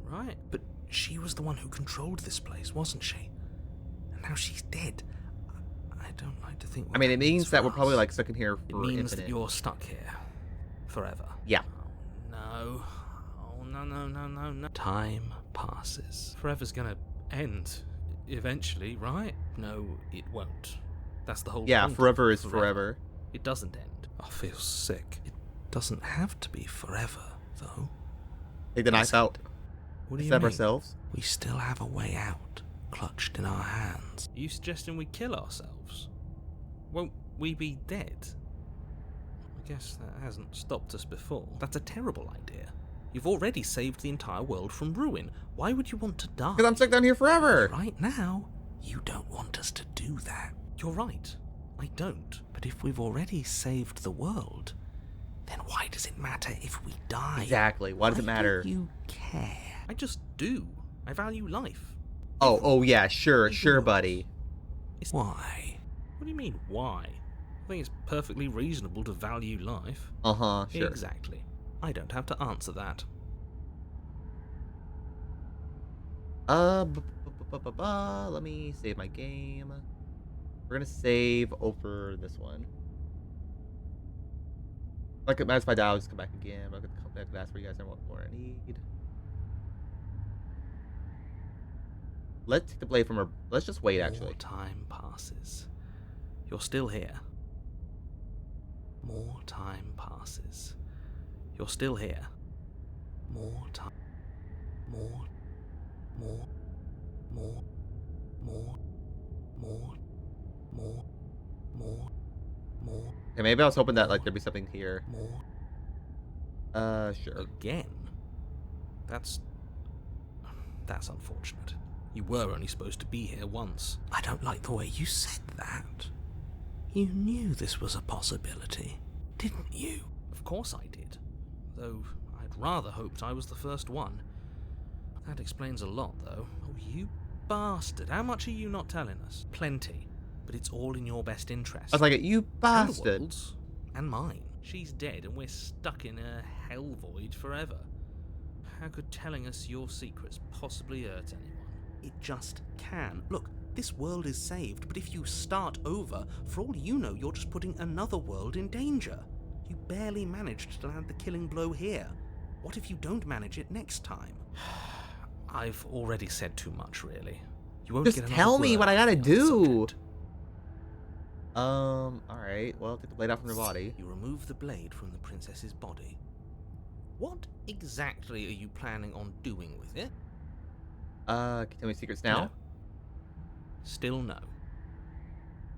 Right? But she was the one who controlled this place, wasn't she? And now she's dead. I don't like to think what I mean, it means for that we're probably us. like stuck in here It for means infinite. that you're stuck here. Forever. Yeah. Oh, no. Oh, no. Time passes. Forever's gonna end. Eventually, right? No, it won't. That's the whole Yeah, point. forever is forever. It doesn't end. I feel sick. It doesn't have to be forever, though. Take the knife out. What do you Stab mean? ourselves. We still have a way out, clutched in our hands. Are you suggesting we kill ourselves? Won't we be dead? I guess that hasn't stopped us before. That's a terrible idea. You've already saved the entire world from ruin. Why would you want to die? Because I'm stuck down here forever. Right now, you don't want us to do that. You're right. I don't. But if we've already saved the world, then why does it matter if we die? Exactly. Why does it matter? Do you care? I just do. I value life. Oh yeah, sure, Even sure, yours. buddy. Why? What do you mean, why? I think it's perfectly reasonable to value life. Sure. Exactly. I don't have to answer that. Let me save my game. We're gonna save over this one. Like, if I die, I'll just come back again. I could come back and ask for you guys and what more I need. Let's take the blade from her. Let's just wait, actually. More time passes. You're still here. More time passes. You're still here. More time. More. More. More. More. More. More. More. More. Okay, maybe I was hoping that, like, there'd be something here. More. Sure. Again? That's unfortunate. You were only supposed to be here once. I don't like the way you said that. You knew this was a possibility, didn't you? Of course I did. Though I'd rather hoped I was the first one. That explains a lot, though. Oh, you bastard. How much are you not telling us? Plenty. But it's all in your best interest. I was like, you And the bastard. world's, and mine. She's dead and we're stuck in a hell void forever. How could telling us your secrets possibly hurt anyone? It just can. Look, this world is saved, but if you start over, for all you know, you're just putting another world in danger. You barely managed to land the killing blow here. What if you don't manage it next time? I've already said too much, really. You won't Just get another tell me word what I out gotta of me on the do. subject. Alright. Well, take the blade out from her body. You remove the blade from the princess's body. What exactly are you planning on doing with it? Can you tell me secrets now? No. Still no.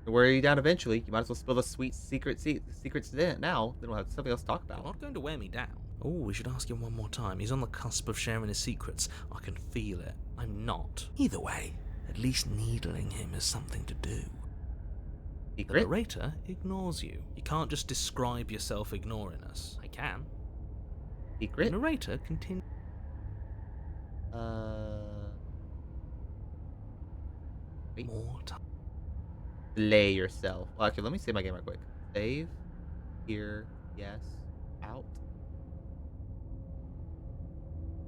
Don't worry you down eventually. You might as well spill the sweet secrets now. Then we'll have something else to talk You're about. not going to wear me down. Oh, we should ask him one more time. He's on the cusp of sharing his secrets. I can feel it. I'm not. Either way, at least needling him is something to do. The Secret? narrator ignores you. You can't just describe yourself ignoring us. I can. The Secret? narrator continues. Wait. More time. Delay yourself. Well, actually, let me save my game right quick. Save. Here. Yes. Out.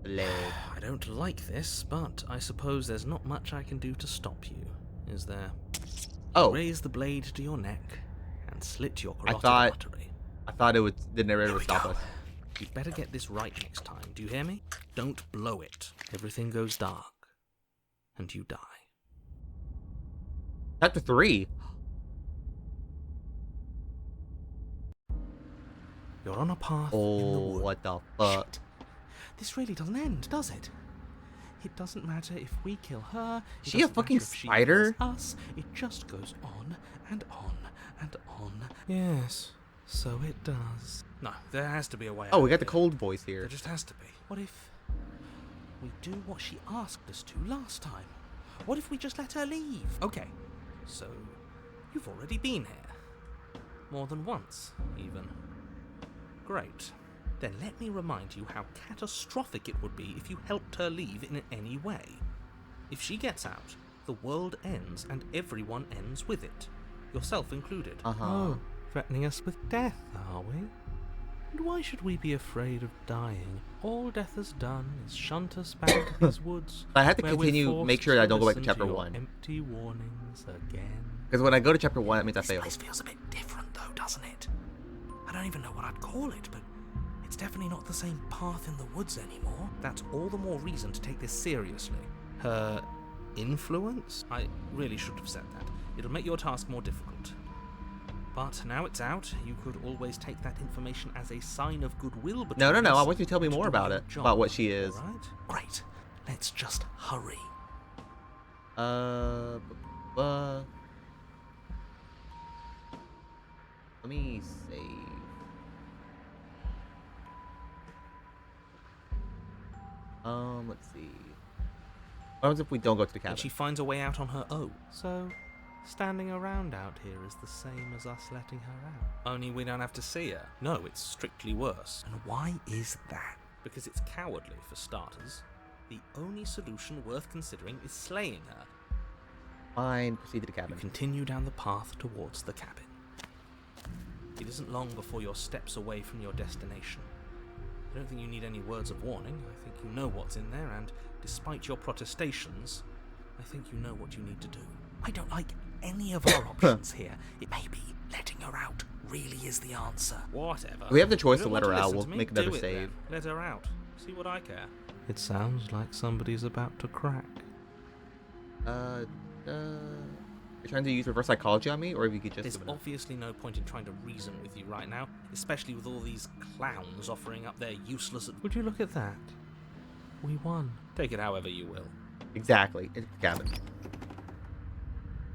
Delay. I don't like this, but I suppose there's not much I can do to stop you, is there? Oh, Raise the blade to your neck and slit your I carotid thought- artery. I thought it would. The narrator Here would we stop go. us. You'd better get this right next time. Do you hear me? Don't blow it. Everything goes dark, and you die. Chapter 3. You're on a path in the Oh, wood. what the fuck? Shit. This really doesn't end, does it? It doesn't matter if we kill her. It She a doesn't fucking matter if she spider? kills us. It just goes on and on and on. Yes, so it does. No, there has to be a way out. Oh, we got the here. cold voice here. There just has to be. What if we do what she asked us to last time? What if we just let her leave? Okay, so you've already been here. More than once, even. Great. Then let me remind you how catastrophic it would be if you helped her leave in any way. If she gets out, the world ends and everyone ends with it. Yourself included. Uh-huh. Threatening us with death, are we? And why should we be afraid of dying? All death has done is shunt us back to these woods. I have to where we're continue, forced make sure that I don't go back to listen chapter your 1. Empty warnings again. Because when I go to chapter 1, that means I This failed. place feels a bit different, though, doesn't it? I don't even know what I'd call it, but it's definitely not the same path in the woods anymore. That's all the more reason to take this seriously. Her influence? I really should have said that. It'll make your task more difficult. But now it's out, you could always take that information as a sign of goodwill between No, us I want you to tell me and more do about your it. job, About what she is. all right? Great. Let's just hurry. Let me save. Let's see. What happens if we don't go to the cabin? And she finds a way out on her own. So, standing around out here is the same as us letting her out. Only we don't have to see her. No, it's strictly worse. And why is that? Because it's cowardly, for starters. The only solution worth considering is slaying her. Fine, proceed to the cabin. You continue down the path towards the cabin. It isn't long before you're steps away from your destination. I don't think you need any words of warning. I think you know what's in there, and despite your protestations, I think you know what you need to do. I don't like any of our options here. It may be letting her out really is the answer. Whatever. We have the choice You to don't let want her out. listen We'll to me? make another Do it save. then. Let her out. See what I care. It sounds like somebody's about to crack. You're trying to use reverse psychology on me, or if you could just. There's obviously no point in trying to reason with you right now, especially with all these clowns offering up their useless... Would you look at that? We won. Take it however you will. Exactly. It's the cabin.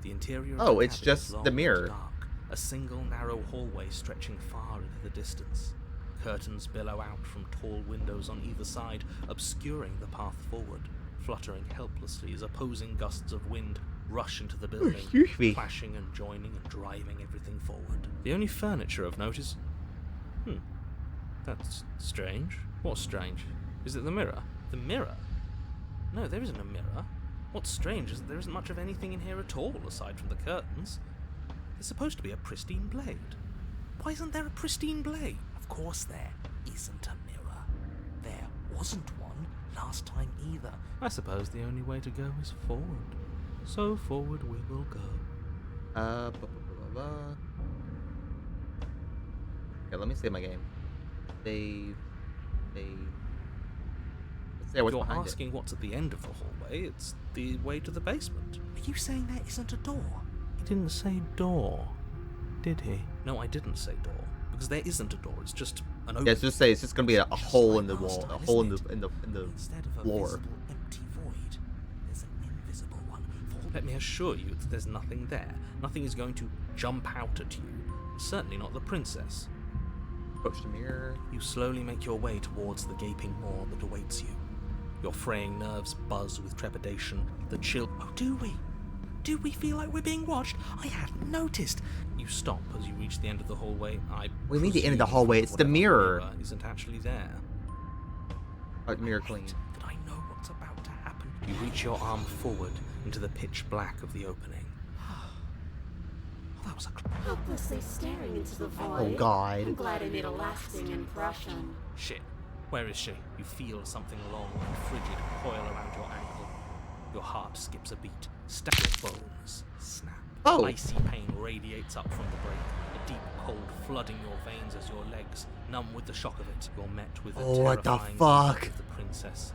The interior of Oh, the it's cabin just is the long and mirror. dark, a single narrow hallway stretching far into the distance. Curtains billow out from tall windows on either side, obscuring the path forward, fluttering helplessly as opposing gusts of wind rush into the building, excuse me. clashing and joining and driving everything forward. The only furniture of note is... That's strange. What's strange? Is it the mirror? The mirror? No, there isn't a mirror. What's strange is that there isn't much of anything in here at all, aside from the curtains. There's supposed to be a pristine blade. Why isn't there a pristine blade? Of course there isn't a mirror. There wasn't one last time either. I suppose the only way to go is forward. So forward we will go. Blah, blah, blah, blah, blah. Okay, let me save my game. Save. Let's see what's You're behind asking what's at the end of the hallway. It's the way to the basement. Are you saying there isn't a door? He didn't say door, did he? No, I didn't say door. Because there isn't a door. It's just an open. Yeah, it's just gonna be a hole like in the last wall, time, a hole in isn't the Instead of a floor. visible empty void, there's an invisible one. Let me assure you that there's nothing there. Nothing is going to jump out at you. Certainly not the princess. Approach the mirror. You slowly make your way towards the gaping maw that awaits you. Your fraying nerves buzz with trepidation. The chill. Oh, do we? Do we feel like we're being watched? I hadn't noticed. You stop as you reach the end of the hallway. What do you mean the end of the hallway? It's the mirror. Isn't actually there. Mirror clean. That I know what's about to happen. You reach your arm forward into the pitch black of the opening. That was a Helplessly staring into the void. Oh God. I'm glad I made a lasting impression. Shit. Where is she? You feel something long and frigid coil around your ankle. Your heart skips a beat. Stab your bones. Snap. Oh. Icy pain radiates up from the break. A deep cold flooding your veins as your legs, numb with the shock of it, you're met with the Oh, what the terrifying fuck? image of the princess.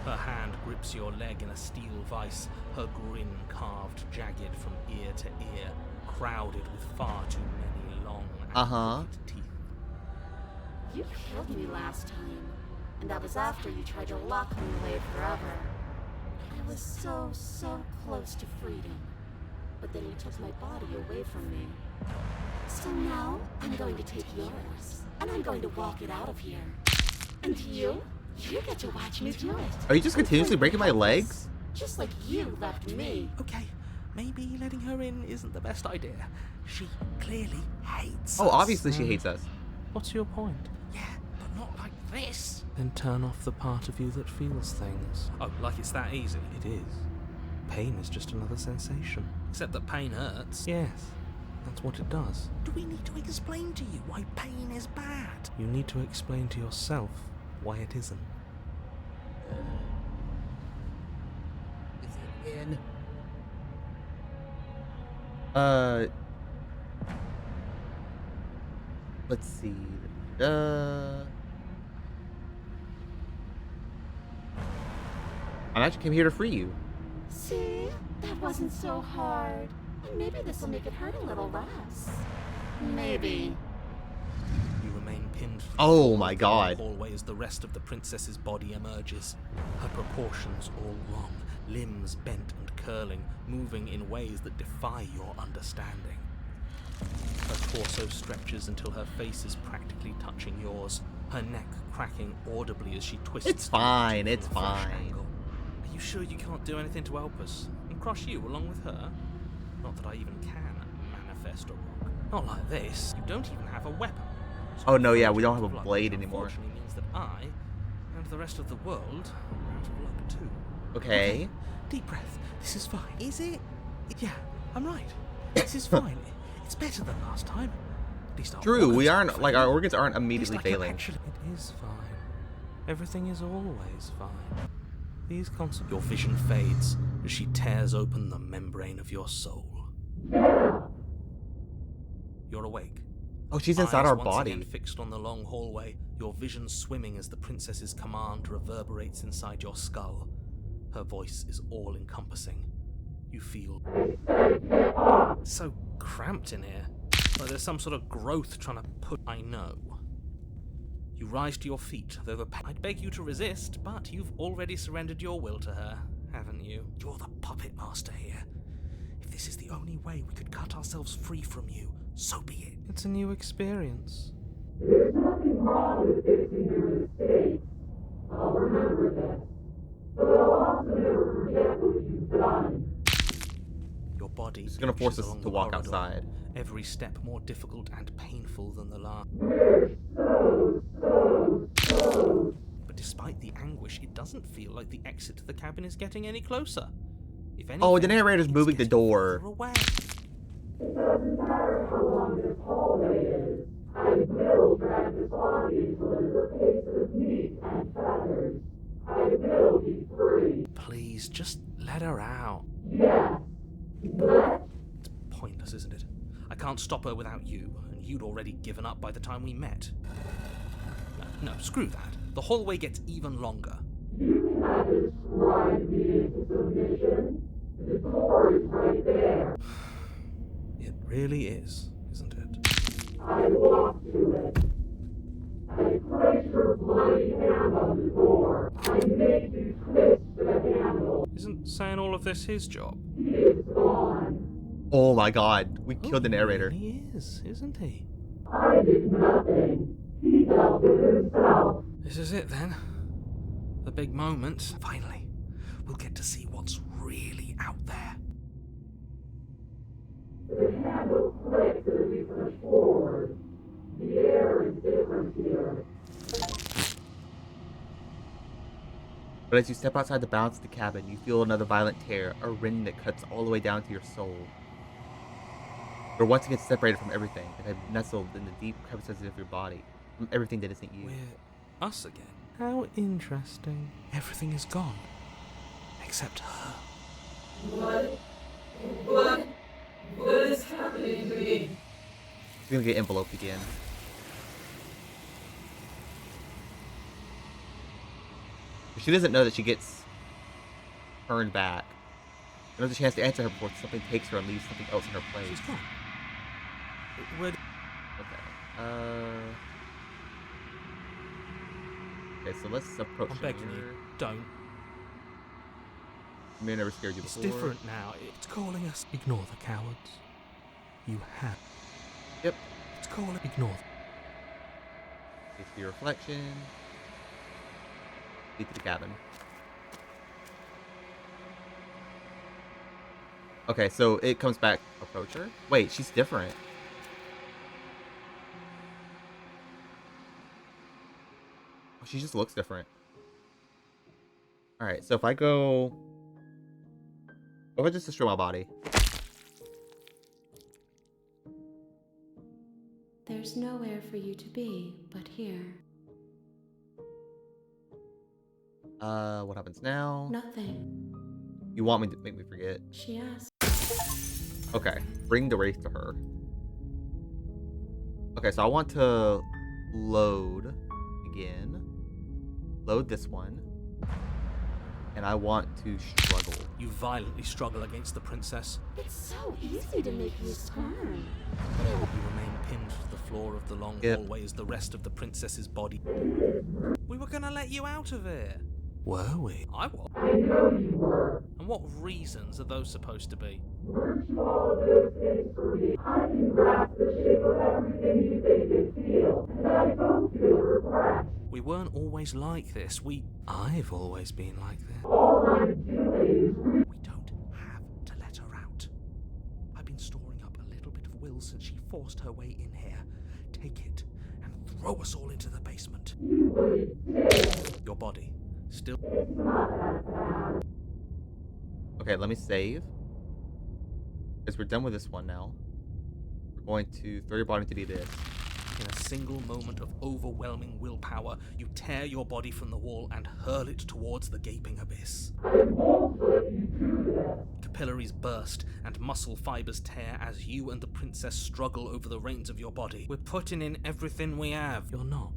Her hand grips your leg in a steel vice, her grin carved jagged from ear to ear, crowded with far too many long and wicked teeth. You killed me last time, and that was after you tried to lock me away forever. I was so close to freedom, but then you took my body away from me. So now, I'm going to take yours, and I'm going to walk it out of here. And you get to watch me do it. Are you just continuously breaking my legs? Just like you left me. Okay, maybe letting her in isn't the best idea. She clearly hates Oh, us. obviously she hates us. What's your point? Yeah, but not like this. Then turn off the part of you that feels things. Oh, like it's that easy? It is. Pain is just another sensation. Except that pain hurts. Yes, that's what it does. Do we need to explain to you why pain is bad? You need to explain to yourself why it isn't. Is it in? Let's see. I actually came here to free you. See? That wasn't so hard. And maybe this will make it hurt a little less. Maybe. You remain pinned to the Oh floor my of the God. hallway as the rest of the princess's body emerges. Her proportions all wrong, limbs bent and curling, moving in ways that defy your understanding. Her torso stretches until her face is practically touching yours, her neck cracking audibly as she twists. It's fine, from it's a fresh fine. angle. Are you sure you can't do anything to help us? And crush you along with her? Not that I even can manifest a rock. Not like this. You don't even have a weapon. So Oh, no, yeah, we don't have a luck, blade which anymore. Unfortunately means that I and the rest of the world are out of luck too. Okay. Deep breath. This is fine. Is it? Yeah, I'm right. This is fine. It's better than last time. At least our True, we organs aren't, like, our organs aren't At immediately least I can failing. actually- It is fine. Everything is always fine. These concepts. Your vision fades as she tears open the membrane of your soul. You're awake. Oh, she's inside Eyes our once again body. fixed on the long hallway, your vision swimming as the princess's command reverberates inside your skull. Her voice is all-encompassing. You feel so cramped in here. Like there's some sort of growth trying to put. I know. You rise to your feet, though I'd beg you to resist, but you've already surrendered your will to her, haven't you? You're the puppet master here. If this is the only way we could cut ourselves free from you, so be it. It's a new experience. There's nothing wrong with fixing your mistakes. I'll remember this. But I'll also never forget what you've done. Your body It's gonna force inches us along to the walk corridor, outside. every step more difficult and painful than the last. But despite the anguish, it doesn't feel like the exit to the cabin is getting any closer. If anything, Oh, the narrator's it's moving the getting door. further away. It doesn't matter how long this hallway is. I will drag this body until it is a piece of meat and feathers. I will be free. Please, just let her out. Yes, It's pointless, isn't it? I can't stop her without you, and you'd already given up by the time we met. No, screw that. The hallway gets even longer. It really is, isn't it? Isn't saying all of this his job? Oh my god, we killed the narrator. He really is, isn't he? This is it then. The big moment. Finally, we'll get to see what's really out there. But as you step outside the bounds of the cabin, you feel another violent tear, a rend that cuts all the way down to your soul. You're once again separated from everything that had nestled in the deep crevices of your body, from everything that isn't you. We're us again. How interesting. Everything is gone. Except her. What is happening to me? She's gonna get enveloped again. She doesn't know that she gets turned back. She knows that she has to answer her before something takes her and leaves something else in her place. She's gone. Where Okay. Okay, so let's approach I'm the begging you, mirror. don't. The mirror never scared you It's before. different now. It's calling us. Ignore the cowards. You have. Yep. It's calling. Ignore them. Face your reflection. Lead to the cabin. Okay, so it comes back. Approach her? Wait, she's different. Oh, she just looks different. Alright, so if I go... If I just destroy my body. There's nowhere for you to be but here. What happens now? Nothing. You want me to make me forget? She asked. Okay, bring the wraith to her. Okay, so I want to load again. Load this one. And I want to struggle. You violently struggle against the princess. It's so easy to make you squirm. You remain pinned to the floor of the long Yep. hallway as the rest of the princess's body. We were gonna let you out of here. Were we? I was. I know you were. And what reasons are those supposed to be? Weren't you all of those things for me? I can grasp the shape of everything you think and feel, and I don't feel regret. We weren't always like this. I've always been like this. All I'm doing is We don't have to let her out. I've been storing up a little bit of will since she forced her way in here. Take it and throw us all into the basement. Your body still. Okay, let me save. Because we're done with this one now. We're going to throw your body into the abyss. In a single moment of overwhelming willpower, you tear your body from the wall and hurl it towards the gaping abyss. Capillaries burst and muscle fibers tear as you and the princess struggle over the reins of your body. We're putting in everything we have. You're not.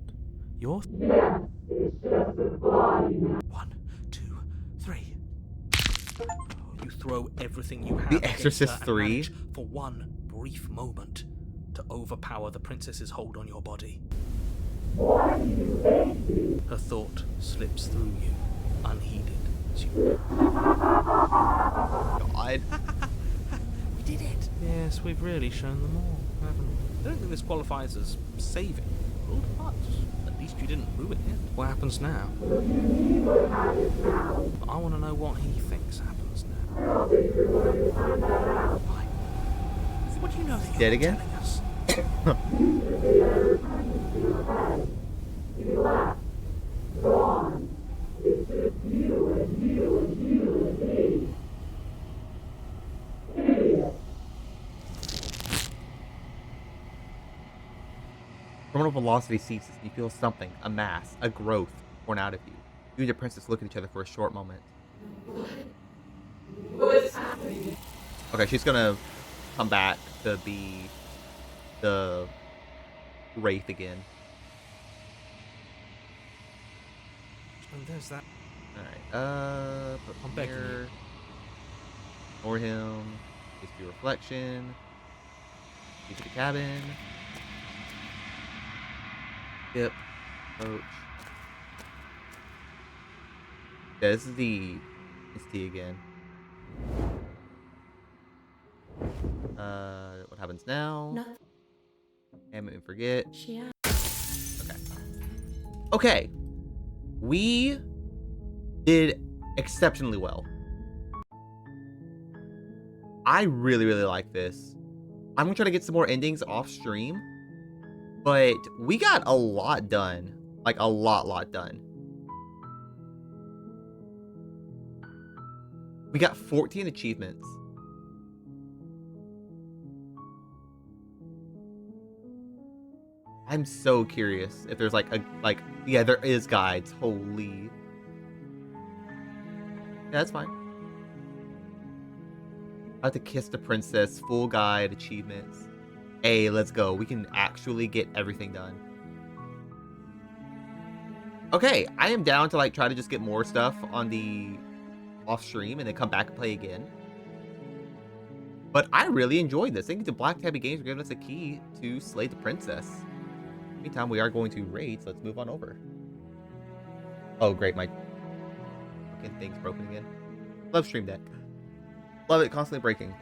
You're. yes, it's just a body now. 1, 2, 3. You throw everything you have. The against Exorcist her and 3? manage, for one brief moment, to overpower the princess's hold on your body. Why do you hate me? Her thought slips through you, unheeded. As you... God. We did it! Yes, we've really shown them all, haven't we? I don't think this qualifies as saving. But at least you didn't ruin it. What happens now? I want to know what he thinks happens now. I don't think you're going to find that out. Why? What do you know that you're Dead not again? telling us? You left. Gone. It's just you and you and you and me. Idiot. Terminal velocity ceases and you feel something, a mass, a growth, born out of you. You and your princess look at each other for a short moment. What is happening? Okay, she's gonna come back to be the Wraith again. And there's that. Alright, put I'm him begging here. you. Ignore him. HP reflection. Keep to the cabin. Yep. Approach. Yeah, this is the ST again. What happens now? Nothing. And forget. She asked. Okay. Okay. We did exceptionally well. I really, really like this. I'm gonna try to get some more endings off stream, but we got a lot done. Like a lot done. We got 14 achievements. I'm so curious if there's yeah, there is guides. Holy. Yeah, that's fine. I have to kiss the princess, full guide, achievements. Hey, let's go. We can actually get everything done. Okay, I am down to try to just get more stuff on the off stream and then come back and play again. But I really enjoyed this. I think the Black Tabby Games are giving us a key to slay the princess. Meantime, we are going to raid, so let's move on over. Oh, great, my fucking thing's broken again. Love Stream Deck. Love it, constantly breaking.